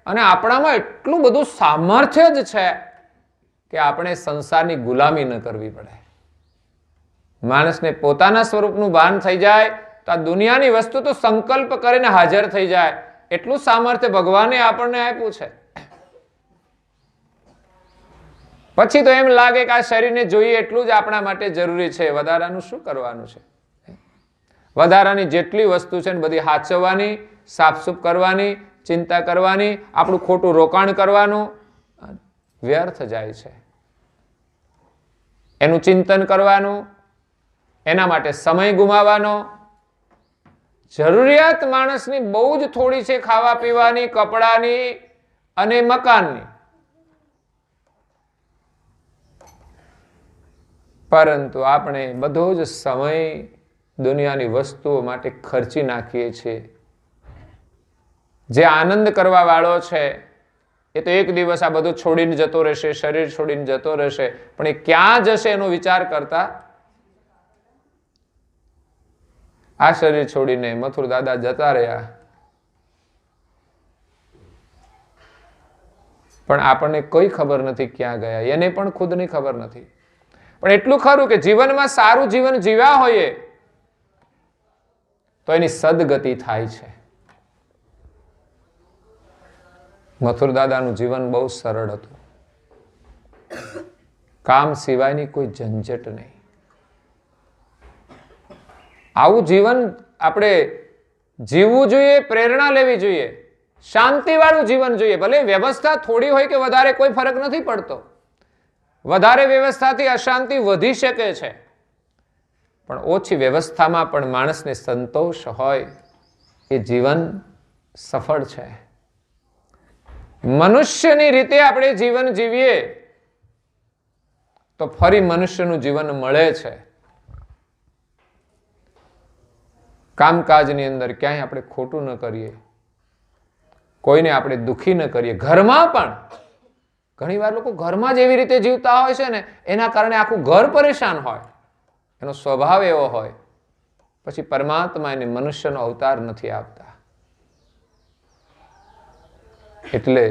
અને આપણામાં એટલું બધું સામર્થ્ય જ છે કે આપણે સંસારની ગુલામી ન કરવી પડે. માણસને પોતાના સ્વરૂપનું ભાન થઈ જાય તો આ દુનિયાની વસ્તુ તો સંકલ્પ કરીને હાજર થઈ જાય, એટલું સામર્થ્ય ભગવાને આપણને આપ્યું છે. પછી તો એમ લાગે કે આ શરીરને જોઈએ એટલું જ આપણા માટે જરૂરી છે, વધારાનું શું કરવાનું છે. વધારાની જેટલી વસ્તુ છે ને બધી હાચવવાની, સાફસૂફ કરવાની, ચિંતા કરવાની, આપણું ખોટું રોકાણ કરવાનું વ્યર્થ જાય છે. એનું ચિંતન કરવાનું, એના માટે સમય ગુમાવવાનો. જરૂરિયાત માણસની બહુ જ થોડી છે, ખાવા પીવાની, કપડાની અને મકાનની. પરંતુ આપણે બધો જ સમય દુનિયાની વસ્તુઓ માટે ખર્ચી નાખીએ છીએ. જે આનંદ કરવા વાળો છે એ તો એક દિવસ આ બધું છોડીને જતો રહેશે, શરીર છોડીને જતો રહેશે, પણ એ ક્યાં જશે એનો વિચાર કરતા. આ શરીર છોડીને મથુર દાદા જતા રહ્યા, પણ આપણને કોઈ ખબર નથી ક્યાં ગયા, એને પણ ખુદની ખબર નથી. પણ એટલું ખરું કે જીવનમાં સારું જીવન જીવ્યા હોઈએ તો એની સદગતિ થાય છે. મથુર દાદાનું જીવન બહુ સરળ હતું. કામ સિવાયની કોઈ ઝંઝટ નહીં. આવું જીવન આપણે જીવવું જોઈએ, પ્રેરણા લેવી જોઈએ. શાંતિવાળું જીવન જોઈએ. ભલે વ્યવસ્થા થોડી હોય કે વધારે કોઈ ફરક નથી પડતો. વધારે વ્યવસ્થાથી અશાંતિ વધી શકે છે, પણ ઓછી વ્યવસ્થામાં પણ માણસને સંતોષ હોય એ જીવન સફળ છે. મનુષ્યની રીતે આપણે જીવન જીવીએ તો ફરી મનુષ્યનું જીવન મળે છે. કામકાજની અંદર ક્યાંય આપણે ખોટું ન કરીએ, કોઈને આપણે દુઃખી ન કરીએ. ઘરમાં પણ ઘણી વાર લોકો ઘરમાં જ એવી રીતે જીવતા હોય છે ને, એના કારણે આખું ઘર પરેશાન હોય. એનો સ્વભાવ એવો હોય, પછી પરમાત્મા એને મનુષ્યનો અવતાર નથી આપતા. એટલે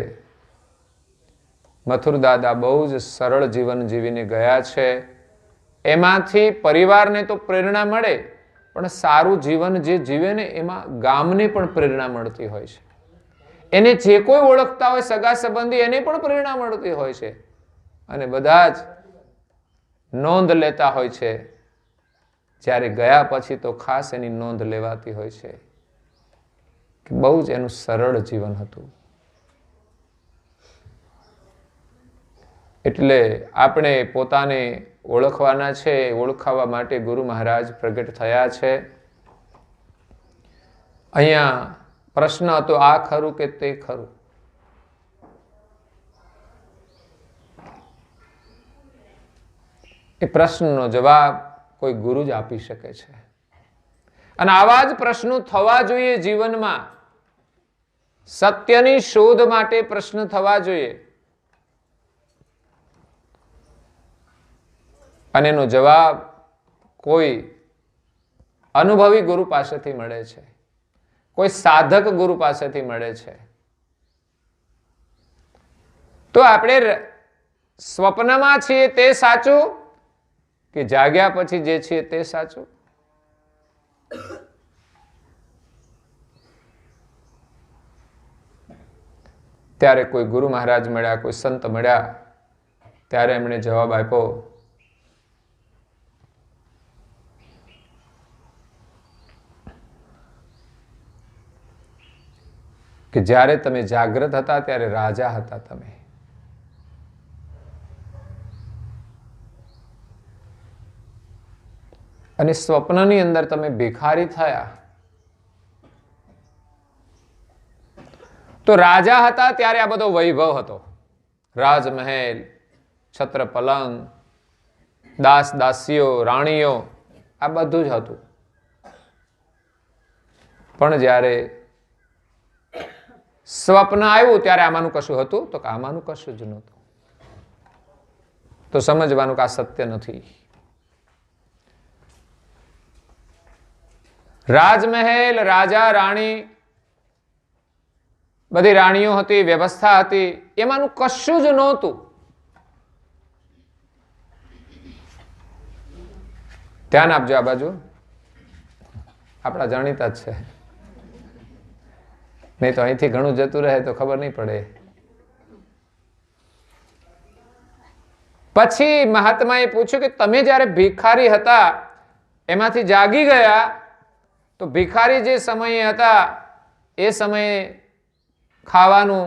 મથુર દાદા બહુ જ સરળ જીવન જીવીને ગયા છે. એમાંથી પરિવારને તો પ્રેરણા મળે, પણ સારું જીવન જે જીવે ને એમાં ગામને પણ પ્રેરણા મળતી હોય છે. એને જે કોઈ ઓળખતા હોય સગા સંબંધી એને પણ પ્રેરણા મળતી હોય છે, અને બધા જ નોંધ લેતા હોય છે. જ્યારે ગયા પછી તો ખાસ એની નોંધ લેવાતી હોય છે કે બહુ જ એનું સરળ જીવન હતું. એટલે આપણે પોતાને ઓળખવાના છે. ઓળખાવા માટે ગુરુ મહારાજ પ્રગટ થયા છે. અહીંયા પ્રશ્ન હતો, આ ખરું કે તે ખરું? એ પ્રશ્નનો જવાબ કોઈ ગુરુ જ આપી શકે છે. અને આવા જ પ્રશ્નો થવા જોઈએ જીવનમાં. સત્યની શોધ માટે પ્રશ્ન થવા જોઈએ, અને એનો જવાબ કોઈ અનુભવી ગુરુ પાસેથી મળે છે, કોઈ સાધક ગુરુ પાસેથી મળે છે. તો આપણે સ્વપ્નમાં છીએ તે સાચું કે જાગ્યા પછી જે છીએ તે સાચું? ત્યારે કોઈ ગુરુ મહારાજ મળ્યા, કોઈ સંત મળ્યા, ત્યારે એમણે જવાબ આપ્યો કે જ્યારે તમે જાગ્રત હતા ત્યારે રાજા હતા તમે, અને સ્વપ્નની અંદર તમે ભિખારી થયા. તો રાજા હતા ત્યારે આ બધો વૈભવ હતો, રાજમહેલ, છત્ર પલંગ, દાસ દાસીઓ, રાણીઓ, આ બધું જ હતું. પણ જ્યારે સ્વપ્ન આવ્યું ત્યારે આમાંનું કશું હતું? તો કે આમાંનું કશું જ નહોતું. તો સમજવાનું કે આ સત્ય નથી. રાજમહેલ, રાજા રાણી, બધી રાણીઓ હતી, વ્યવસ્થા હતી, એમાંનું કશું જ નહોતું. ધ્યાન આપજો આ બાજુ, આપણા જાણીતા જ છે, નહીં તો અહીંથી ઘણું જતું રહે તો ખબર નહીં પડે. પછી મહાત્માએ પૂછ્યું કે તમે જ્યારે ભિખારી હતા એમાંથી જાગી ગયા, તો ભિખારી જે સમયે હતા એ સમયે ખાવાનું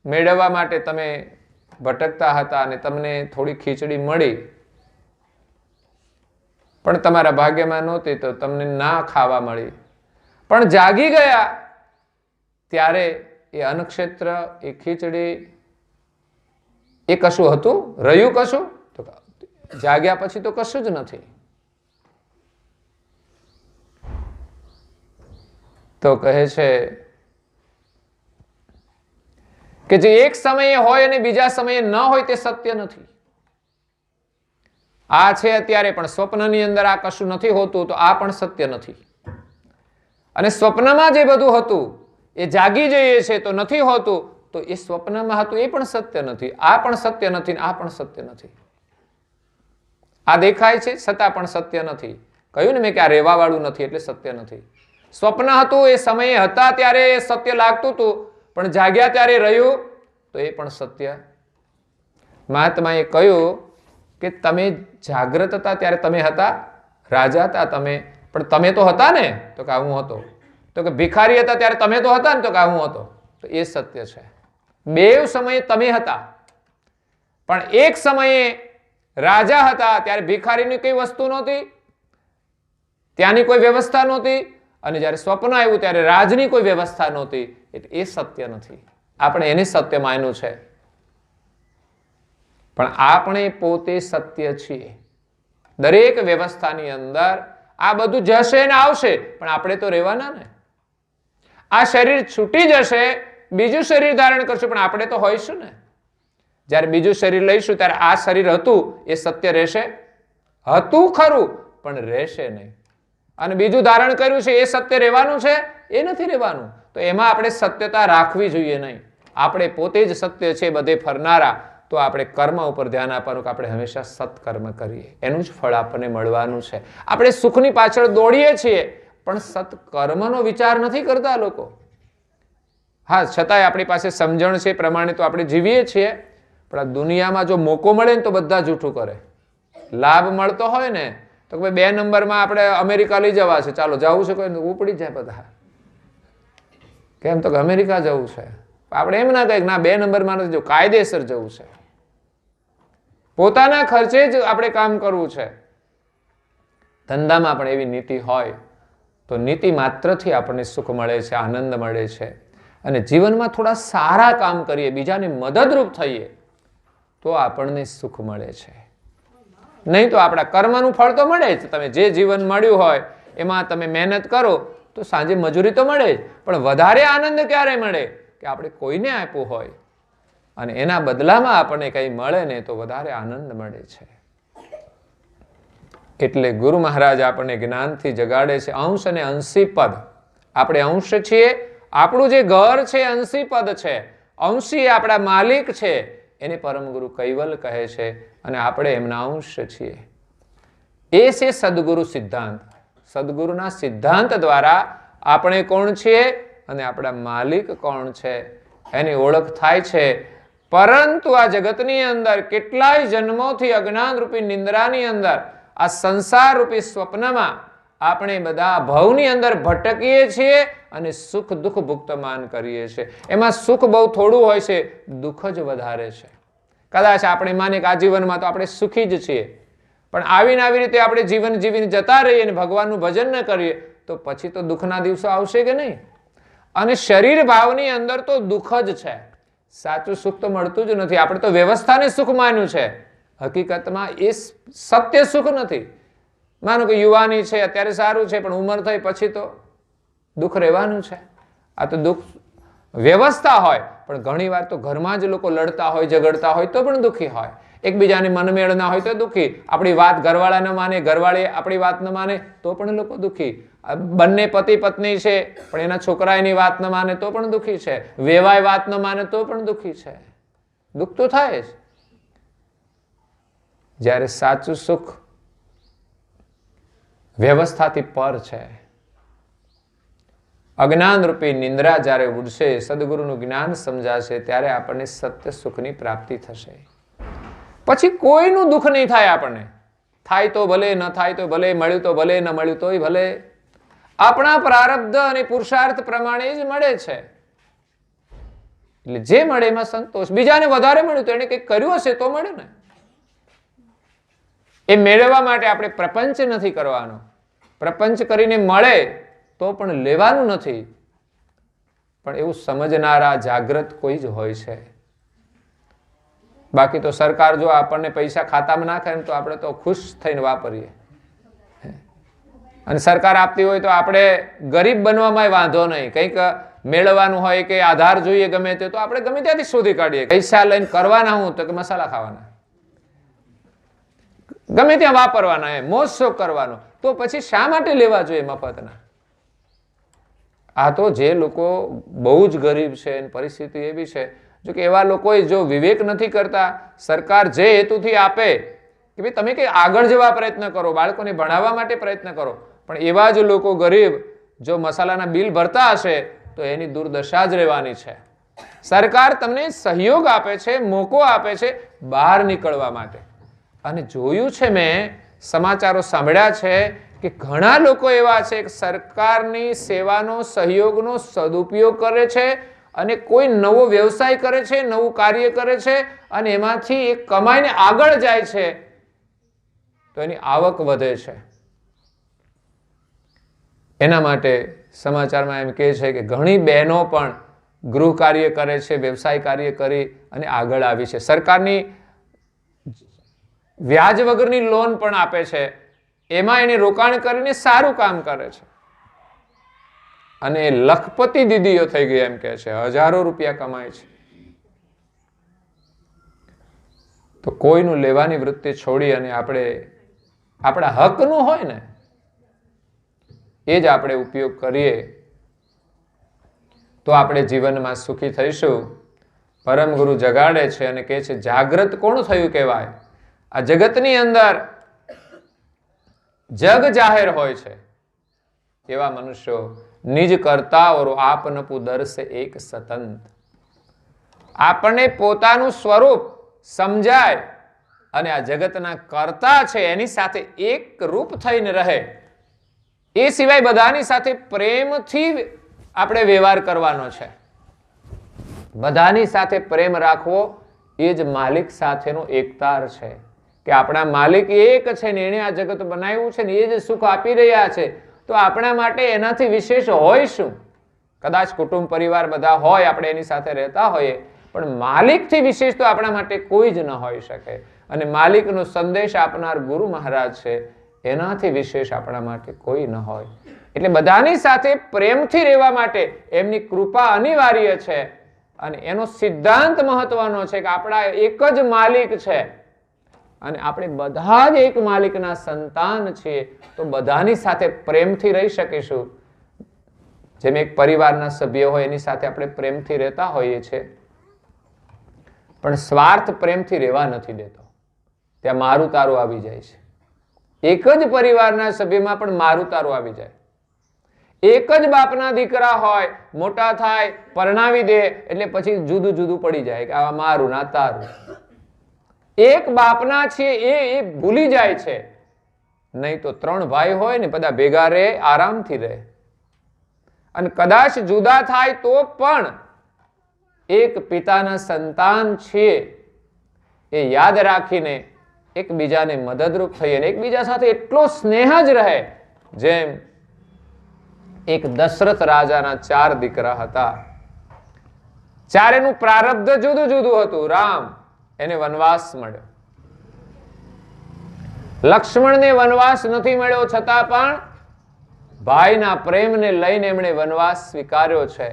મેળવવા માટે તમે ભટકતા હતા અને તમને થોડી ખીચડી મળી, પણ તમારા ભાગ્યમાં નહોતી તો તમને ના ખાવા મળી. પણ જાગી ગયા ત્યારે એ અન્નક્ષેત્ર, એ ખીચડી, એ કશું હતું? રહ્યું કશું? તો જાગ્યા પછી તો કશું જ નથી. તો કહે છે કે જે એક સમયે હોય અને બીજા સમયે ન હોય તે સત્ય નથી. આ છે અત્યારે, પણ સ્વપ્નની અંદર આ કશું નથી હોતું તો આ પણ સત્ય નથી. અને સ્વપ્નમાં જે બધું હતું એ જાગી જઈએ છે તો નથી હોતું, તો એ સ્વપ્નમાં હતું એ પણ સત્ય નથી. આ પણ સત્ય નથી, આ પણ સત્ય નથી. આ દેખાય છે છતાં પણ સત્ય નથી. કહ્યું ને મેં કે આ રહેવા વાળું નથી એટલે સત્ય નથી. સ્વપ્ન હતું એ સમયે હતા ત્યારે એ સત્ય લાગતું હતું, પણ જાગ્યા ત્યારે રહ્યું તો એ પણ સત્ય. મહાત્માએ કહ્યું કે તમે જાગ્રત હતા ત્યારે તમે હતા, રાજા હતા તમે, પણ તમે તો હતા ને? તો કે હું હતો. તો કે ભિખારી હતા ત્યારે તમે તો હતા ને? તો કે હું હતો. તો એ સત્ય છે. બે સમયે તમે હતા, પણ એક સમયે રાજા હતા ત્યારે ભિખારીની કઈ વસ્તુ નહોતી, ત્યાંની કોઈ વ્યવસ્થા નહોતી, અને જ્યારે સ્વપ્ન આવ્યું ત્યારે રાજની કોઈ વ્યવસ્થા નહોતી. એટલે એ સત્ય નથી. આપણે એને સત્ય માન્યું છે, પણ આપણે પોતે સત્ય છીએ. દરેક વ્યવસ્થાની અંદર આ બધું જશે ને આવશે, પણ આપણે તો રહેવાના ને. આ શરીર છૂટી જશે, બીજું શરીર ધારણ કરશું, પણ આપણે તો હોઈશું ને. જ્યારે બીજું શરીર લઈશું ત્યારે આ શરીર હતું એ સત્ય રહેશે? હતું ખરું, પણ રહેશે નહીં. અને બીજું ધારણ કર્યું છે એ સત્ય રહેવાનું છે? એ નથી રહેવાનું. તો એમાં આપણે સત્યતા રાખવી જોઈએ નહીં. આપણે પોતે જ સત્ય છે, બધે ફરનારા. તો આપણે કર્મ ઉપર ધ્યાન આપવાનું કે આપણે હંમેશા સત્કર્મ કરીએ, એનું જ ફળ આપણને મળવાનું છે. આપણે સુખની પાછળ દોડીએ છીએ, પણ સત્કર્મનો વિચાર નથી કરતા લોકો. હા, છતાંય આપણી પાસે સમજણ છે પ્રમાણે તો આપણે જીવીએ છીએ, પણ આ દુનિયામાં જો મોકો મળે ને તો બધા જૂઠું કરે. લાભ મળતો હોય ને તો કે 2 નંબરમાં આપણે અમેરિકા લઈ જવા છે, ચાલો જવું છે, કોઈ ઉપડી જાય બધા. કેમ? તો કે અમેરિકા જવું છે. આપણે એમ ના કહીએ ના 2 નંબરમાં નથી જવું, કાયદેસર જવું છે. પોતાના ખર્ચે જ આપણે કામ કરવું છે. ધંધામાં પણ એવી નીતિ હોય તો નીતિ માત્રથી આપણને સુખ મળે છે, આનંદ મળે છે. અને જીવનમાં થોડા સારા કામ કરીએ, બીજાને મદદરૂપ થઈએ તો આપણને સુખ મળે છે. નહીં તો આપણા કર્મનું ફળ તો મળે જ. તમે જે જીવન મળ્યું હોય એમાં તમે મહેનત કરો તો સાંજે મજૂરી તો મળે જ, પણ વધારે આનંદ ક્યારે મળે? કે આપણે કોઈને આપ્યું હોય અને એના બદલામાં આપણને કંઈ મળે ને તો વધારે આનંદ મળે છે. એટલે ગુરુ મહારાજ આપણને જ્ઞાનથી જગાડે છે. અંશ અને અંશી પદ. આપણે અંશ છીએ, આપણું જે ઘર છે અંશી પદ છે, અંશી આપણા માલિક છે, એને પરમ ગુરુ કૈવલ કહે છે, અને આપણે એમના અંશ છીએ. એ છે સદગુરુ સિદ્ધાંત. સદગુરુના સિદ્ધાંત દ્વારા આપણે કોણ છીએ અને આપણા માલિક કોણ છે એની ઓળખ થાય છે. પરંતુ આ જગતની અંદર કેટલાય જન્મોથી અજ્ઞાન રૂપી નિંદ્રાની અંદર, આ સંસાર રૂપી સ્વપ્નમાં આપણે બધા ભવની અંદર ભટકીએ છીએ અને સુખ દુઃખ ભુક્તમાન કરીએ છીએ. એમાં સુખ બહુ થોડું હોય છે, દુઃખ જ વધારે છે. કદાચ આપણે માને કે આ જીવનમાં તો આપણે સુખી જ છીએ, પણ આવીને આવી રીતે આપણે જીવન જીવીને જતા રહીએ અને ભગવાનનું ભજન ન કરીએ તો પછી તો દુઃખના દિવસો આવશે કે નહીં? અને શરીર ભાવની અંદર તો દુઃખ જ છે. સાચું સુખ તો મળતું જ નથી. આપણે તો વ્યવસ્થાને સુખ માન્યું છે, હકીકતમાં એ સત્ય સુખ નથી. માનો કે યુવાની છે, અત્યારે સારું છે, પણ ઉંમર થઈ પછી તો દુઃખ રહેવાનું છે. આ તો દુઃખ વ્યવસ્થા હોય, પણ ઘણી વાર તો ઘરમાં જ લોકો લડતા હોય, ઝઘડતા હોય તો પણ દુઃખી હોય. એકબીજાને મનમેળ ના હોય તો દુઃખી. આપણી વાત ઘરવાળા ન માને, ઘરવાળી આપણી વાત ન માને તો પણ લોકો દુઃખી. બંને પતિ પત્ની છે પણ એના છોકરા એની વાત ન માને તો પણ દુઃખી છે. વેવાય વાત ન માને તો પણ દુઃખી છે. દુઃખ તો થાય જ. જ્યારે સાચું સુખ વ્યવસ્થાથી પર છે. અજ્ઞાન રૂપી નિંદ્રા જ્યારે ઉડશે, સદગુરુનું જ્ઞાન સમજાશે, ત્યારે આપણને સત્ય સુખની પ્રાપ્તિ થશે. પછી કોઈનું દુઃખ નહીં થાય. આપણને થાય તો ભલે, ન થાય તો ભલે, મળ્યું તો ભલે, ન મળ્યું તોય ભલે. આપણા પ્રારબ્ધ અને પુરુષાર્થ પ્રમાણે જ મળે છે. એટલે જે મળે એમાં સંતોષ. બીજાને વધારે મળ્યું તો એને કંઈક કર્યું હશે તો મળે ને. એ મેળવવા માટે આપણે પ્રપંચ નથી કરવાનો. પ્રપંચ કરીને મળે તો પણ લેવાનું નથી. પણ એવું સમજનારા જાગ્રત કોઈ જ હોય છે. બાકી તો સરકાર જો આપણને પૈસા ખાતામાં નાખે ને તો આપણે તો ખુશ થઈને વાપરીએ. અને સરકાર આપતી હોય તો આપણે ગરીબ બનવામાં વાંધો નહીં. કંઈક મેળવવાનું હોય કે આધાર જોઈએ ગમે તે, તો આપણે ગમે ત્યાંથી શોધી કાઢીએ. પૈસા લઈને કરવાના હું તો કે મસાલા ખાવાના, ગમે ત્યાં વાપરવાના, મોજ શોખ કરવાનો. તો પછી શા માટે લેવા જોઈએ મફતના? આ તો જે લોકો બહુ જ ગરીબ છે, પરિસ્થિતિ એવી છે, જો કે એવા લોકોએ જો વિવેક નથી કરતા, સરકાર જે હેતુથી આપે કે ભાઈ તમે કંઈ આગળ જવા પ્રયત્ન કરો, બાળકોને ભણાવવા માટે પ્રયત્ન કરો, પણ એવા જ લોકો ગરીબ જો મસાલાના બિલ ભરતા હશે તો એની દુર્દશા જ રહેવાની છે. સરકાર તમને સહયોગ આપે છે, મોકો આપે છે બહાર નીકળવા માટે. અને જોયું છે, મેં સમાચારો સાંભળ્યા છે કે ઘણા લોકો એવા છે કે સરકારની સેવાનો, સહયોગનો સદુપયોગ કરે છે અને કોઈ નવો વ્યવસાય કરે છે, નવું કાર્ય કરે છે અને એમાંથી એ કમાઈને આગળ જાય છે તો એની આવક વધે છે. એના માટે સમાચારમાં એમ કહે છે કે ઘણી બહેનો પણ ગૃહ કાર્ય કરે છે, વ્યવસાય કાર્ય કરી અને આગળ આવી છે. સરકારની વ્યાજ વગરની લોન પણ આપે છે, એમાં એને રોકાણ કરીને સારું કામ કરે છે અને લખપતિ દીદીઓ થઈ ગઈ એમ કે છે, હજારો રૂપિયા કમાય છે. તો કોઈનું લેવાની વૃત્તિ છોડી અને આપણે આપણા હકનું હોય ને એ જ આપણે ઉપયોગ કરીએ તો આપણે જીવનમાં સુખી થઈશું. પરમ ગુરુ જગાડે છે અને કહે છે જાગ્રત કોણ થયું કહેવાય? આ જગતની અંદર જગ જાહેર હોય છે એવા મનુષ્યો નિજ કરતા ઓર આપન પુદર્શ એક સતંત. આપણને પોતાનું સ્વરૂપ સમજાય અને આ જગતના કર્તા છે એની સાથે એક રૂપ થઈને રહે. એ સિવાય બધાની સાથે પ્રેમથી આપણે વ્યવહાર કરવાનો છે. બધાની સાથે પ્રેમ રાખવો એ જ માલિક સાથેનો એકતાર છે કે આપણા માલિક એક છે ને એને આ જગત બનાવ્યું છે ને એ જ સુખ આપી રહ્યા છે. તો આપણા માટે એનાથી વિશેષ હોય શું? કદાચ કુટુંબ પરિવાર બધા હોય, આપણે એની સાથે રહેતા હોઈએ, પણ માલિકથી વિશેષ તો આપણા માટે કોઈ જ ન હોઈ શકે. અને માલિકનો સંદેશ આપનાર ગુરુ મહારાજ છે, એનાથી વિશેષ આપણા માટે કોઈ ન હોય. એટલે બધાની સાથે પ્રેમથી રહેવા માટે એમની કૃપા અનિવાર્ય છે. અને એનો સિદ્ધાંત મહત્વનો છે કે આપણા એક જ માલિક છે અને આપણે બધા જ એક માલિકના સંતાન છીએ. તો બધાની સાથે પ્રેમથી રહી શકીશું. જેમ એક પરિવારના સભ્ય હોય એની સાથે આપણે પ્રેમથી રહેતા હોઈએ છીએ, પણ સ્વાર્થ પ્રેમથી રહેવા નથી દેતો. ત્યાં મારું તારું આવી જાય છે. એક જ પરિવારના સભ્યમાં પણ મારું તારું આવી જાય. એક જ બાપના દીકરા હોય, મોટા થાય, પરણાવી દે એટલે પછી જુદું જુદું પડી જાય કે આ મારું ના તારું. એક બાપના છે એ ભૂલી જાય છે. નહીં તો ત્રણ ભાઈ હોય ને બધા ભેગા રહે, આરામથી રહે. અને કદાચ જુદા થાય તો પણ એક પિતાના સંતાન છે એ યાદ રાખીને એકબીજાને મદદરૂપ થઈ અને એકબીજા સાથે એટલો સ્નેહ જ રહે. જેમ એક દશરથ રાજાના 4 દીકરા હતા. ચારેનું પ્રારબ્ધ જુદું જુદું હતું. રામ એને વનવાસ મળ્યો, લક્ષ્મણને વનવાસ નથી મળ્યો, છતાં પણ ભાઈના પ્રેમને લઈને એમણે વનવાસ સ્વીકાર્યો છે.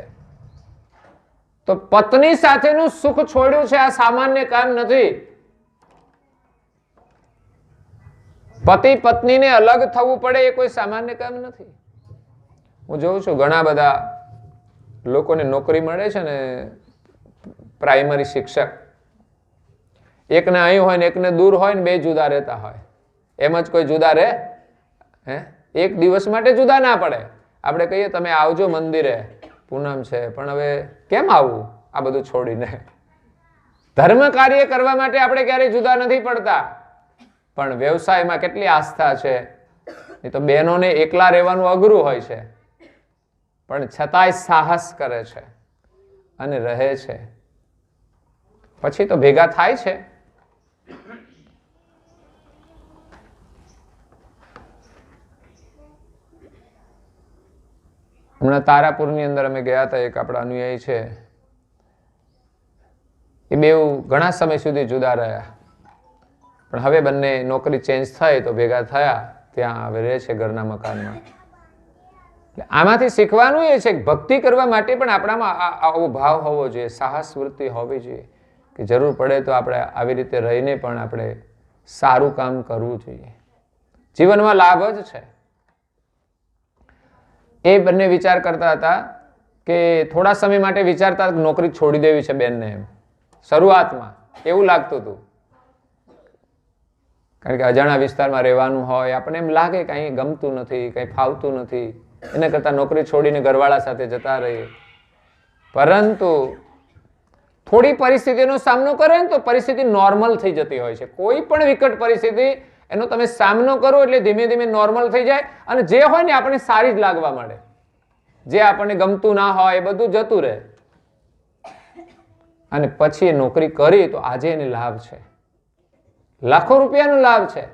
તો પત્ની સાથેનું સુખ છોડ્યું છે, આ સામાન્ય કામ નથી. પતિ પત્નીને અલગ થવું પડે એ કોઈ સામાન્ય કામ નથી. હું જોઉં છું ઘણા બધા લોકોને નોકરી મળે છે ને, પ્રાઇમરી શિક્ષક, એકને અહીં હોય ને એકને દૂર હોય ને, બે જુદા રહેતા હોય. એમ જ કોઈ જુદા રહે? એક દિવસ માટે જુદા ના પડે. આપણે કહીએ તમે આવજો મંદિરે, પૂનમ છે, પણ હવે કેમ આવવું આ બધું છોડીને? ધર્મ કાર્ય કરવા માટે આપણે ક્યારેય જુદા નથી પડતા. પણ વ્યવસાયમાં કેટલી આસ્થા છે, એ તો બહેનોને એકલા રહેવાનું અઘરું હોય છે, પણ છતાંય સાહસ કરે છે અને રહે છે. પછી તો ભેગા થાય છે. હમણાં તારાપુરની અંદર અમે ગયા હતા. એક આપણા અનુયાયી છે, એ બેઉ ઘણા સમય સુધી જુદા રહ્યા, પણ હવે બંને નોકરી ચેન્જ થઈ તો ભેગા થયા. ત્યાં હવે રહે છે ઘરના મકાનમાં. આમાંથી શીખવાનું એ છે કે ભક્તિ કરવા માટે પણ આપણામાં આવો ભાવ હોવો જોઈએ, સાહસ વૃત્તિ હોવી જોઈએ કે જરૂર પડે તો આપણે આવી રીતે રહીને પણ આપણે સારું કામ કરવું જોઈએ. જીવનમાં લાભ જ છે. એ બંને વિચાર કરતા હતા કે થોડા સમય માટે વિચારતા નોકરી છોડી દેવી છે બેનને. એમ શરૂઆતમાં એવું લાગતું હતું, કારણ કે અજાણા વિસ્તારમાં રહેવાનું હોય, આપણને એમ લાગે કે અહીં ગમતું નથી, કંઈ ફાવતું નથી, એના કરતાં નોકરી છોડીને ઘરવાળા સાથે જતા રહીએ. પરંતુ થોડી પરિસ્થિતિનો સામનો કરે ને તો પરિસ્થિતિ નોર્મલ થઈ જતી હોય છે. કોઈ પણ વિકટ પરિસ્થિતિ એનો તમે સામનો કરો એટલે ધીમે ધીમે નોર્મલ થઈ જાય, અને જે હોય ને આપણને સારી જ લાગવા માંડે. જે આપણને ગમતું ના હોય એ બધું જતું રહે. અને પછી એ નોકરી કરી તો આજે એને લાભ છે, લાખો રૂપિયાનો લાભ છે.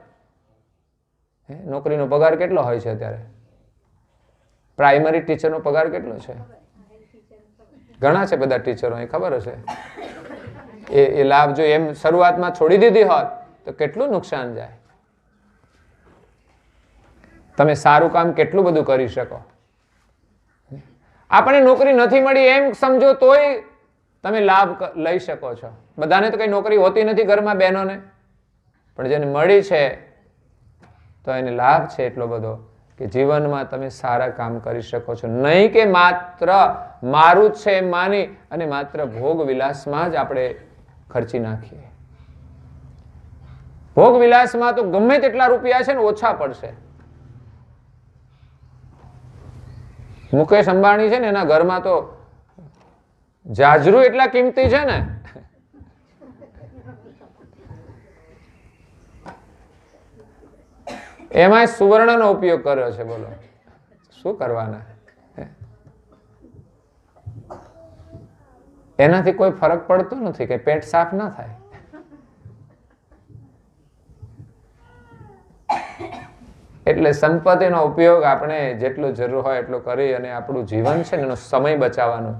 નોકરીનો પગાર કેટલો હોય છે અત્યારે? પ્રાઇમરી ટીચરનો પગાર કેટલો છે? ઘણા છે બધા ટીચરો, એ ખબર હશે. એ લાભ જો એમ શરૂઆતમાં છોડી દીધી હોત તો કેટલું નુકસાન જાય. તમે સારું કામ કેટલું બધું કરી શકો. આપણે નોકરી નથી મળી એમ સમજો તોય તમે લાભ લઈ શકો છો. બધાને તો કઈ નોકરી હોતી નથી ઘરમાં બહેનોને, પણ જેને મળી છે તો એને લાભ છે એટલો બધો કે જીવનમાં તમે સારા કામ કરી શકો છો. નહીં કે માત્ર મારું જ છે એમ માની અને માત્ર ભોગ વિલાસમાં જ આપણે ખર્ચી નાખીએ. ભોગ વિલાસમાં તો ગમે તેટલા રૂપિયા છે ને ઓછા પડશે. મુકેશ અંબાણી છે ને, એના ઘરમાં તો જાજરૂ એટલા કિંમતી છે ને, એમાં સુવર્ણનો ઉપયોગ કર્યો છે. બોલો શું કરવાના? એનાથી કોઈ ફરક પડતો નથી કે પેટ સાફ ના થાય. એટલે સંપત્તિનો ઉપયોગ આપણે જેટલો જરૂર હોય એટલો કરી અને આપણું જીવન છે ને એનો સમય બચાવવાનો.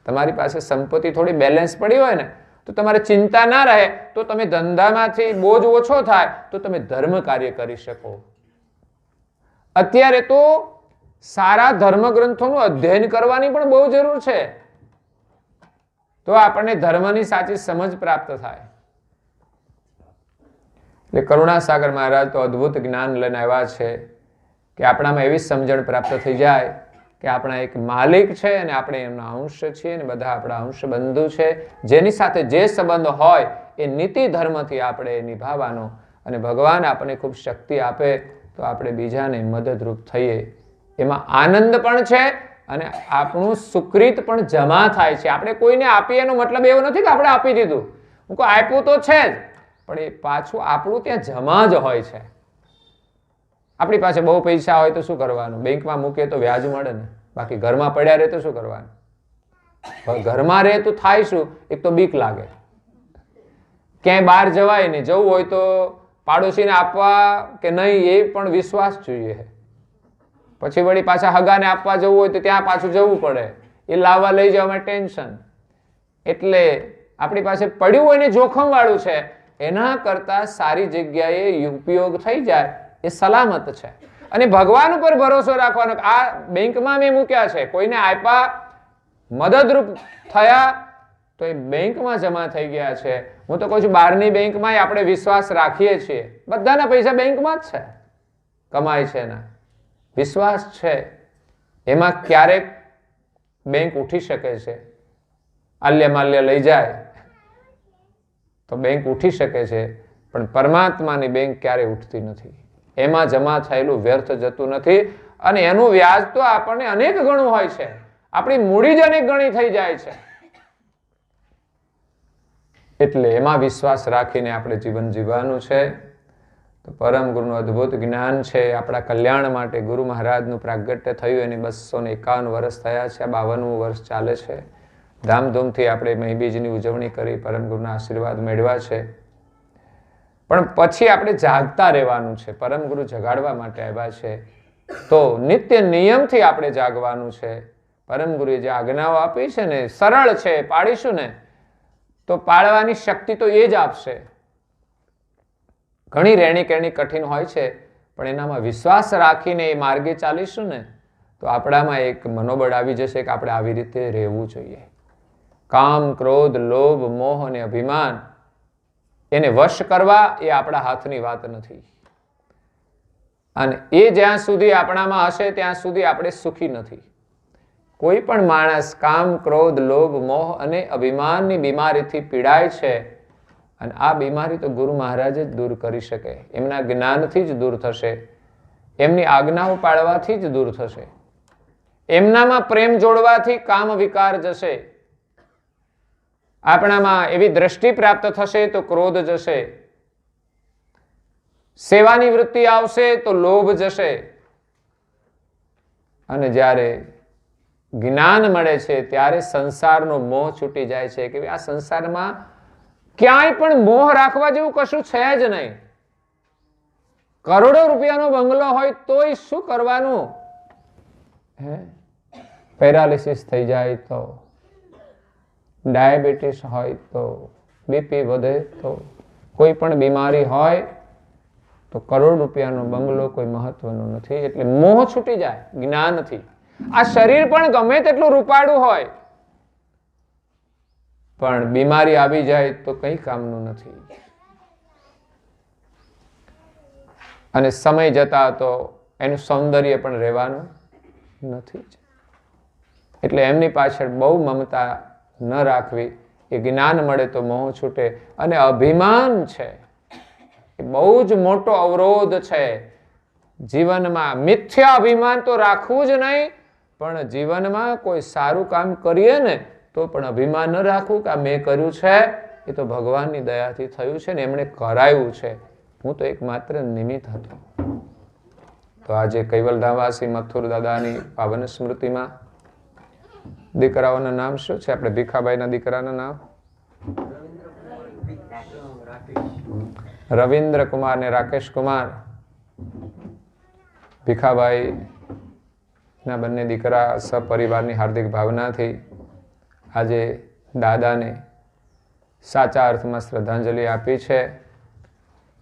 તમારી પાસે સંપત્તિ થોડી બેલેન્સ પડી હોય ને તો તમારે ચિંતા ના રહે, તો તમે ધંધામાંથી બોજ ઓછો થાય તો તમે ધર્મ કાર્ય કરી શકો. અત્યારે તો સારા ધર્મ ગ્રંથોનું અધ્યયન કરવાની પણ બહુ જરૂર છે, તો આપણને ધર્મની સાચી સમજ પ્રાપ્ત થાય. એટલે કરુણાસાગર મહારાજ તો અદ્ભુત જ્ઞાન લઈને આવ્યા છે કે આપણામાં એવી સમજણ પ્રાપ્ત થઈ જાય કે આપણા એક માલિક છે અને આપણે એમના અંશ છીએ અને બધા આપણા અંશ બંધુ છે. જેની સાથે જે સંબંધ હોય એ નીતિ ધર્મથી આપણે નિભાવવાનો, અને ભગવાન આપણને ખૂબ શક્તિ આપે તો આપણે બીજાને મદદરૂપ થઈએ. એમાં આનંદ પણ છે અને આપણું સુકૃત પણ જમા થાય છે. આપણે કોઈને આપીએ એનો મતલબ એવો નથી કે આપણે આપી દીધું. હું કોઈ આપ્યું તો છે જ, પણ એ પાછું આપણું ત્યાં જમા જ હોય છે. આપણી પાસે બહુ પૈસા હોય તો શું કરવાનું? બેંકમાં મૂકીએ તો વ્યાજ મળે ને, બાકી ઘરમાં પડ્યા રહે તો શું કરવાનું? ઘરમાં રહે તો થાય શું? એક તો બીક લાગે, ક્યાંય બહાર જવાય નહીં, જવું હોય તો પાડોશીને આપવા કે નહીં એ પણ વિશ્વાસ જોઈએ. પછી વળી પાછા હગાને આપવા જવું હોય તો ત્યાં પાછું જવું પડે, એ લાવવા લઈ જવામાં ટેન્શન. એટલે આપણી પાસે પડ્યું હોય ને જોખમ વાળું છે, એના કરતા સારી જગ્યાએ ઉપયોગ થઈ જાય એ સલામત છે. અને ભગવાન ઉપર ભરોસો રાખવાનો. આ બેંકમાં મેં મૂક્યા છે, કોઈને આપ્યા, મદદરૂપ થયા, તો એ બેંકમાં જમા થઈ ગયા છે. હું તો કહું છું બહારની બેંકમાં આપણે વિશ્વાસ રાખીએ છીએ. બધાના પૈસા બેંકમાં જ છે, કમાય છે એના, વિશ્વાસ છે. એમાં ક્યારેક બેંક ઉઠી શકે છે. આલ્ય માલ્ય લઈ જાય તો બેંક ઉઠી શકે છે, પણ પરમાત્માની બેંક ક્યારેય ઉઠતી નથી. એમાં જમા થયેલું વ્યર્થ જતું નથી, અને એનું વ્યાજ તો આપણને અનેક ગણું હોય છે. આપણી મૂડી જ અનેક ગણી થઈ જાય છે. એટલે એમાં વિશ્વાસ રાખીને આપણે જીવન જીવવાનું છે. તો પરમ ગુરુનું અદ્ભુત જ્ઞાન છે. આપણા કલ્યાણ માટે ગુરુ મહારાજનું પ્રાગટ્ય થયું એની 251 વર્ષ થયા છે. 52મું વર્ષ ચાલે છે. ધામધૂમથી આપણે મહીબીજની ઉજવણી કરી, પરમ ગુરુના આશીર્વાદ મેળવ્યા છે. પણ પછી આપણે જાગતા રહેવાનું છે. પરમ ગુરુ જગાડવા માટે આવ્યા છે, તો નિત્ય નિયમથી આપણે જાગવાનું છે. પરમ ગુરુએ જે આજ્ઞાઓ આપી છે ને, સરળ છે, પાડીશું ને તો પાળવાની શક્તિ તો એ જ આપશે. ઘણી રહેણી કહેણી કઠિન હોય છે, પણ એનામાં વિશ્વાસ રાખીને એ માર્ગે ચાલીશું ને તો આપણામાં એક મનોબળ આવી જશે કે આપણે આવી રીતે રહેવું જોઈએ. કામ, ક્રોધ, લોભ, મોહ અને અભિમાન એને વશ કરવા એ આપણા હાથની વાત નથી. અને એ જ્યાં સુધી આપણામાં હશે ત્યાં સુધી આપણે સુખી નથી. કોઈ પણ માણસ કામ, ક્રોધ, લોભ, મોહ અને અભિમાનની બીમારીથી પીડાય છે, અને આ બીમારી તો ગુરુ મહારાજ જ દૂર કરી શકે. એમના જ્ઞાનથી જ દૂર થશે, એમની આજ્ઞાઓ પાળવાથી જ દૂર થશે. એમનામાં પ્રેમ જોડવાથી કામ વિકાર જશે. આપણામાં એવી દ્રષ્ટિ પ્રાપ્ત થશે તો ક્રોધ જશે. સેવાની વૃત્તિ આવશે તો લોભ જશે. અને જ્યારે જ્ઞાન મળે છે ત્યારે સંસારનો મોહ છૂટી જાય છે કે આ સંસારમાં ક્યાંય પણ મોહ રાખવા જેવું કશું છે જ નહીં. કરોડો રૂપિયાનો બંગલો હોય તોય શું કરવાનું? પેરાલિસિસ થઈ જાય તો, ડાયાબિટીસ હોય તો, બીપી વધે તો, કોઈ પણ બીમારી હોય તો કરોડ રૂપિયાનો બંગલો કોઈ મહત્વનો નથી. એટલે મોહ છૂટી જાય જ્ઞાનથી. આ શરીર પણ ગમે તેટલું રૂપાળું હોય, પણ બીમારી આવી જાય તો કંઈ કામનું નથી. અને સમય જતા તો એનું સૌંદર્ય પણ રહેવાનું નથી. એટલે એમની પાછળ બહુ મમતા ન રાખવી. એ જ્ઞાન મળે તો મોહ છૂટે. અને અભિમાન છે એ બહુ જ મોટો અવરોધ છે જીવનમાં. મિથ્યા અભિમાન તો રાખવું જ નહીં, પણ જીવનમાં કોઈ સારું કામ કરીએ ને તો પણ અભિમાન ન રાખવું કે આ મેં કર્યું છે, એ તો ભગવાનની દયાથી થયું છે ને એમણે કરાયું છે, હું તો એક માત્ર નિમિત્ત હતો. તો આજે કૈવલધામવાસી મથુર દાદાની પાવન સ્મૃતિમાં દીકરાઓના નામ શું છે? આપણે ભીખાભાઈના દીકરાના નામ રવિન્દ્ર કુમાર ને રાકેશ કુમાર. ભીખાભાઈ ના બંને દીકરા સપરિવારની હાર્દિક ભાવનાથી આજે દાદાને સાચા અર્થમાં શ્રદ્ધાંજલિ આપી છે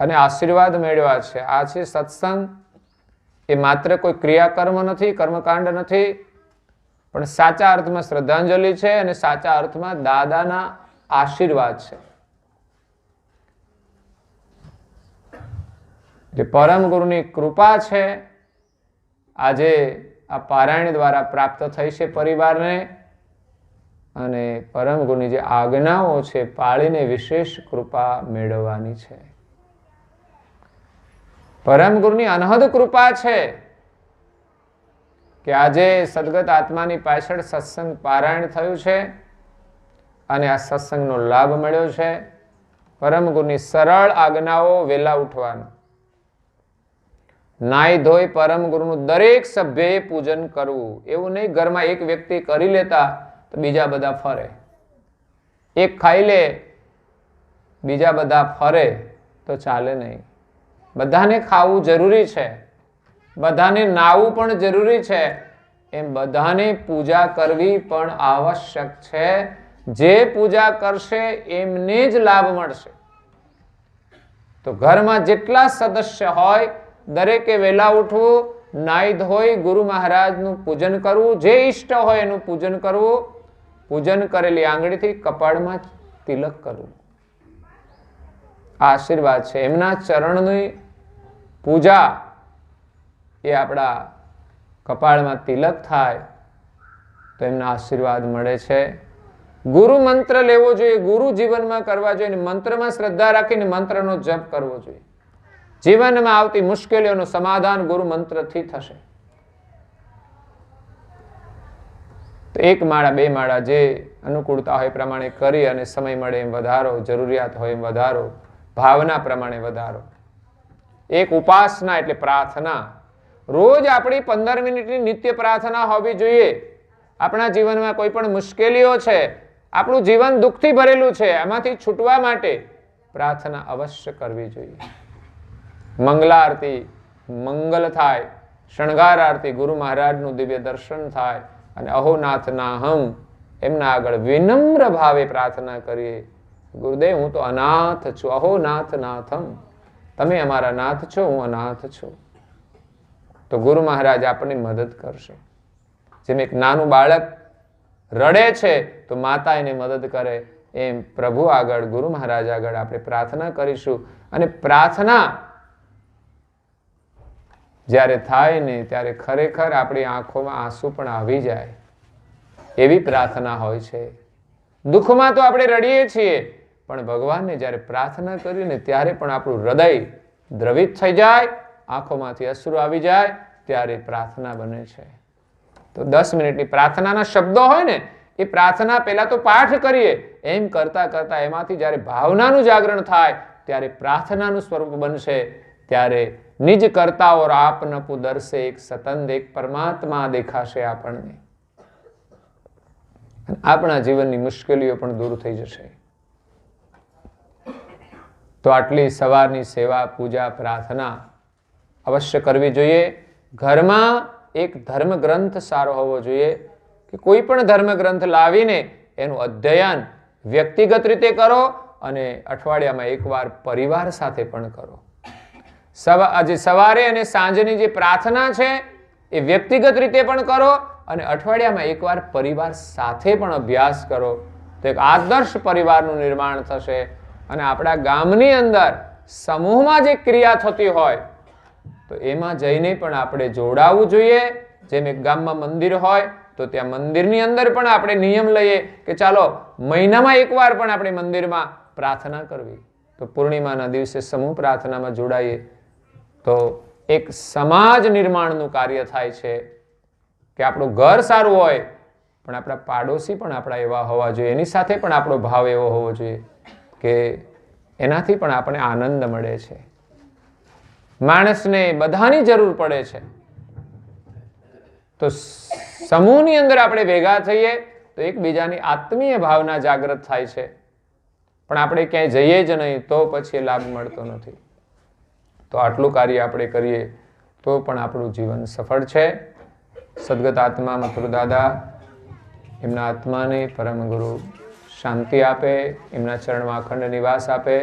અને આશીર્વાદ મેળવ્યા છે. આ છે સત્સંગ. એ માત્ર કોઈ ક્રિયાકર્મ નથી, કર્મકાંડ નથી, પણ સાચા અર્થમાં શ્રદ્ધાંજલિ છે અને સાચા અર્થમાં દાદાના આશીર્વાદ છે. જે પરમ ગુરુની કૃપા છે આજે આ પારાયણ દ્વારા પ્રાપ્ત થઈ છે પરિવારને. અને પરમ ગુરુની જે આજ્ઞાઓ છે પાળીને વિશેષ કૃપા મેળવવાની છે. પરમ ગુરુની અનહદ કૃપા છે કે આજે સદગત આત્માની પાછળ સત્સંગ પારાયણ થયું છે અને આ સત્સંગનો લાભ મળ્યો છે. પરમ ગુરુની સરળ આજ્ઞાઓ, વેલા ઉઠવાનું, નાઈ ધોઈ પરમ ગુરુનું દરેક સભ્યએ પૂજન કરવું. એવું નહીં ઘરમાં એક વ્યક્તિ કરી લેતા તો બીજા બધા ફરે, એક ખાઈ લે બીજા બધા ફરે તો ચાલે નહીં. બધાને ખાવું જરૂરી છે, બધાને નાવું પણ જરૂરી છે, એમ બધાને પૂજા કરવી પણ આવશ્યક છે. જે પૂજા કરશે એમને જ લાભ મળશે. તો ઘરમાં જેટલા સદસ્ય હોય દરેકે વહેલા ઉઠવું, નાઈ ધોઈ ગુરુ મહારાજનું પૂજન કરવું, જે ઈષ્ટ હોય એનું પૂજન કરવું, પૂજન કરેલી આંગળીથી કપાળમાં તિલક કરવું. આશીર્વાદ છે. એમના ચરણની પૂજા એ આપણા કપાળમાં તિલક થાય તો એમના આશીર્વાદ મળે છે. ગુરુ મંત્ર લેવો જોઈએ, ગુરુ જીવનમાં કરવા જોઈએ, મંત્રમાં શ્રદ્ધા રાખીને મંત્રનો જપ કરવો જોઈએ. જીવનમાં આવતી મુશ્કેલીઓનું સમાધાન ગુરુ મંત્રથી થશે. તો 1 માળા 2 માળા જે અનુકૂળતા હોય પ્રમાણે કરી અને સમય મળે એમ વધારો, જરૂરિયાત હોય એમ વધારો, ભાવના પ્રમાણે વધારો. એક ઉપાસના એટલે પ્રાર્થના. રોજ આપણી 15 મિનિટની નિત્ય પ્રાર્થના હોવી જોઈએ. આપણા જીવનમાં કોઈ પણ મુશ્કેલીઓ છે, આપણું જીવન દુઃખથી ભરેલું છે, એમાંથી છૂટવા માટે પ્રાર્થના અવશ્ય કરવી જોઈએ. મંગલારતી, મંગલ થાય, શણગાર આરતી, ગુરુ મહારાજનું દિવ્ય દર્શન થાય અને અહોનાથના હમ એમના આગળ વિનમ્ર ભાવે પ્રાર્થના કરીએ. ગુરુદેવ, હું તો અનાથ છું, અહોનાથ નાથમ, તમે અમારા નાથ છો, હું અનાથ છું. તો ગુરુ મહારાજ આપણને મદદ કરશે. જેમ એક નાનું બાળક રડે છે તો માતા એને મદદ કરે, એમ પ્રભુ આગળ, ગુરુ મહારાજ આગળ આપણે પ્રાર્થના કરીશું. અને પ્રાર્થના જ્યારે થાય ને ત્યારે ખરેખર આપણી આંખોમાં આંસુ પણ આવી જાય એવી પ્રાર્થના હોય છે. દુઃખમાં તો આપણે રડીએ છીએ, પણ ભગવાનને જ્યારે પ્રાર્થના કરીને ત્યારે પણ આપણું હૃદય દ્રવિત થઈ જાય, આંખોમાંથી અશ્રુ આવી જાય, ત્યારે પ્રાર્થના બને છે. તો 10 મિનિટની પ્રાર્થનાના શબ્દો હોય ને, એ પ્રાર્થના પહેલા તો પાઠ કરીએ, એમ કરતા કરતા એમાંથી જ્યારે ભાવનાનું જાગરણ થાય ત્યારે પ્રાર્થનાનું સ્વરૂપ બનશે. ત્યારે નિજ કરતા ઓર આપ ન પુદરસે, એક સતંદ, એક પરમાત્મા દેખાશે આપણને. આપણા જીવનની મુશ્કેલીઓ પણ દૂર થઈ જશે. તો આટલી સવારની સેવા, પૂજા, પ્રાર્થના અવશ્ય કરવી જોઈએ. ઘરમાં એક ધર્મ ગ્રંથ સારો હોવો જોઈએ કે કોઈ પણ ધર્મ ગ્રંથ લાવીને એનું અધ્યયન વ્યક્તિગત રીતે કરો અને અઠવાડિયામાં એકવાર પરિવાર સાથે પણ કરો. આજે સવારે અને સાંજની જે પ્રાર્થના છે એ વ્યક્તિગત રીતે પણ કરો અને અઠવાડિયામાં એકવાર પરિવાર સાથે પણ અભ્યાસ કરો. તો એક આદર્શ પરિવારનું નિર્માણ થશે. અને આપણા ગામની અંદર સમૂહમાં જે ક્રિયા થતી હોય તો એમાં જઈને પણ આપણે જોડાવવું જોઈએ. જેમ એક ગામમાં મંદિર હોય તો ત્યાં મંદિરની અંદર પણ આપણે નિયમ લઈએ કે ચાલો મહિનામાં એકવાર પણ આપણે મંદિરમાં પ્રાર્થના કરવી. તો પૂર્ણિમાના દિવસે સમૂહ પ્રાર્થનામાં જોડાઈએ તો એક સમાજ નિર્માણનું કાર્ય થાય છે કે આપણું ઘર સારું હોય પણ આપણા પાડોશી પણ આપણા એવા હોવા જોઈએ, એની સાથે પણ આપણો ભાવ એવો હોવો જોઈએ કે એનાથી પણ આપણે આનંદ મળે છે. માણસને બધાની જરૂર પડે છે. તો સમૂહની અંદર આપણે ભેગા થઈએ તો એકબીજાની આત્મીય ભાવના જાગૃત થાય છે. પણ આપણે ક્યાંય જઈએ જ નહીં તો પછી લાભ મળતો નથી. તો આટલું કાર્ય આપણે કરીએ તો પણ આપણું જીવન સફળ છે. સદગત આત્મા મથુર દાદા એમના આત્માને પરમ ગુરુ શાંતિ આપે, એમના ચરણમાં અખંડ નિવાસ આપે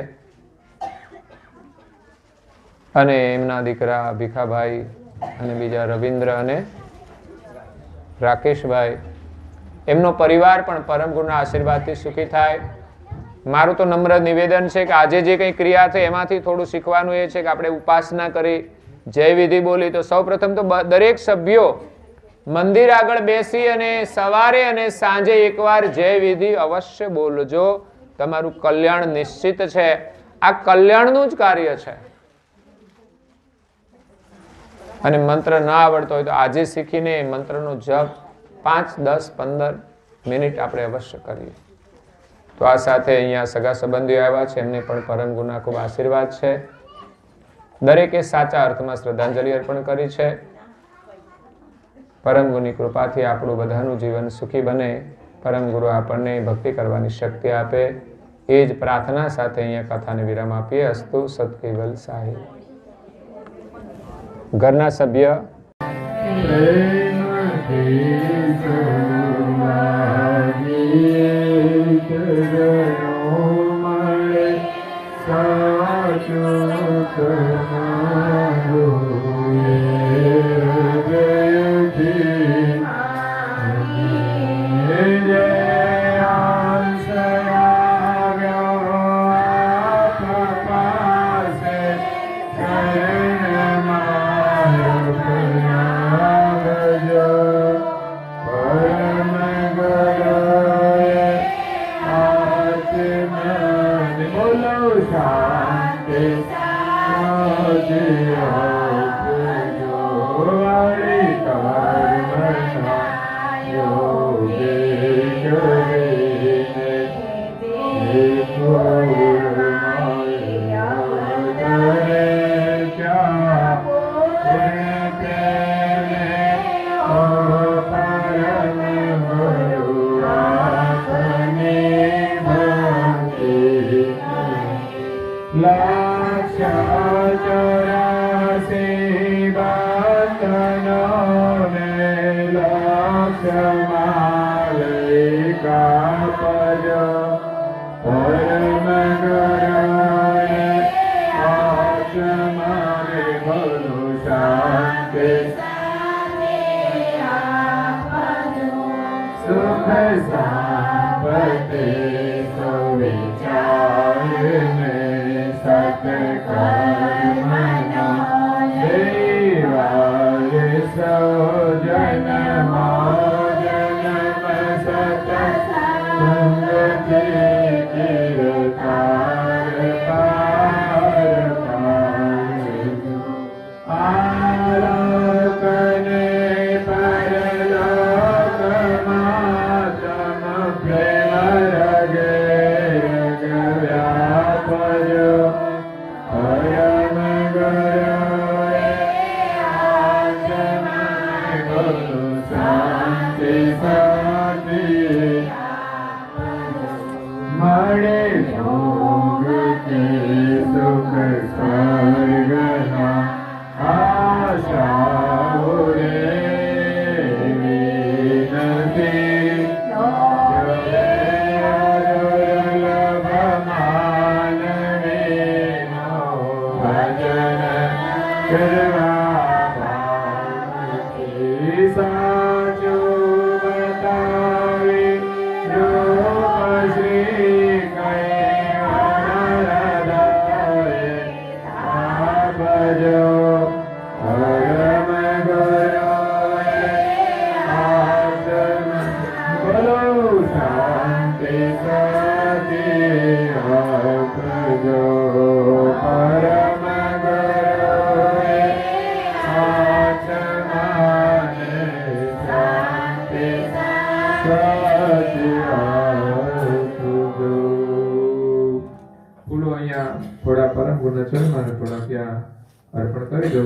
અને એમના દીકરા ભીખાભાઈ અને બીજા રવિન્દ્ર અને રાકેશભાઈ એમનો પરિવાર પણ પરમ ગુરુના આશીર્વાદથી સુખી થાય. મારું તો નમ્ર નિવેદન છે કે આજે જે કંઈ ક્રિયા થઈ એમાંથી થોડું શીખવાનું એ છે કે આપણે ઉપાસના કરી, જય વિધિ બોલી. તો સૌ પ્રથમ તો દરેક સભ્યો મંદિર આગળ બેસી અને સવારે અને સાંજે એકવાર જય વિધિ અવશ્ય બોલજો. તમારું કલ્યાણ નિશ્ચિત છે. આ કલ્યાણનું જ કાર્ય છે. અને મંત્ર ના આવડતો હોય તો આજે શીખીને મંત્રનો જપ 5, 10, 15 મિનિટ આપણે અવશ્ય કરીએ. તો આ સાથે અહીંયા સગા સંબંધીઓ આવ્યા છે, એમને પણ પરમ ગુરુના ખૂબ આશીર્વાદ છે. દરેકે સાચા અર્થમાં શ્રદ્ધાંજલિ અર્પણ કરી છે. પરમ ગુરુની કૃપાથી આપણું બધાનું જીવન સુખી બને, પરમ ગુરુ આપણને ભક્તિ કરવાની શક્તિ આપે, એ જ પ્રાર્થના સાથે અહીંયા કથાને વિરામ આપીએ. અસ્તુ સત કેવલ સાહિબ. ઘરના સભ્ય
જય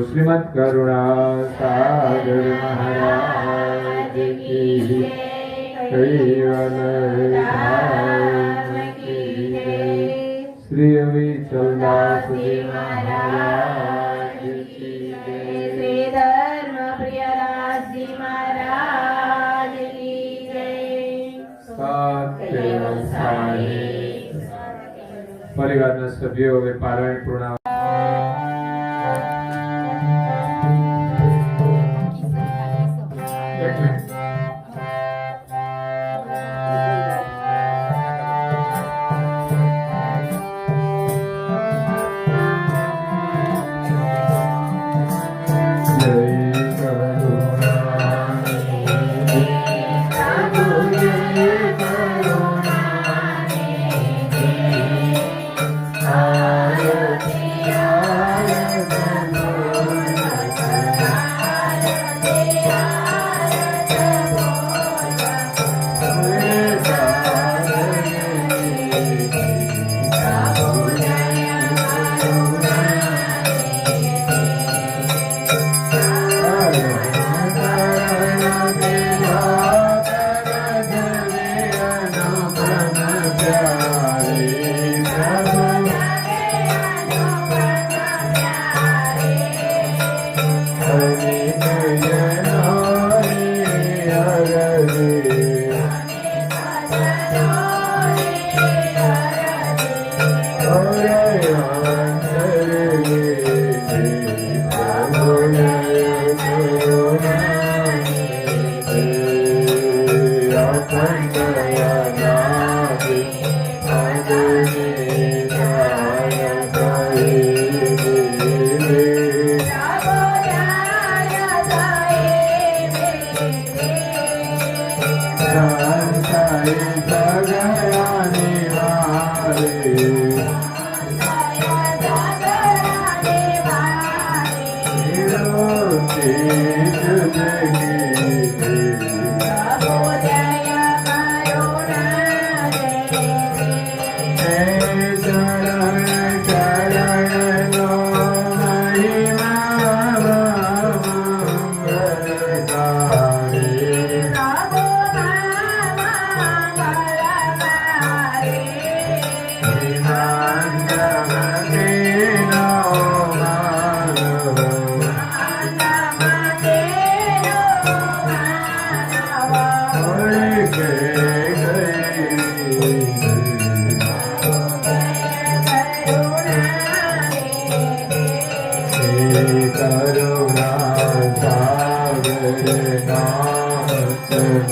श्रीमद करुणा सागर महाराज की श्री अविचलदास जी महाराज की
श्री धर्म प्रियदास जी महाराज की जय।
परिवाરના સભ્યો હવે પારાયણ પૂર્ણ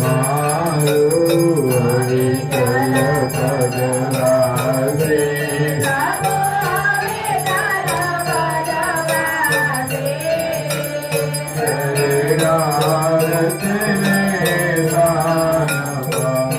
મારું હરિચલ પદ વાગે
પ્રભુ હવે તારા પદ વાગે.
શરણાગતને દાન પાપ.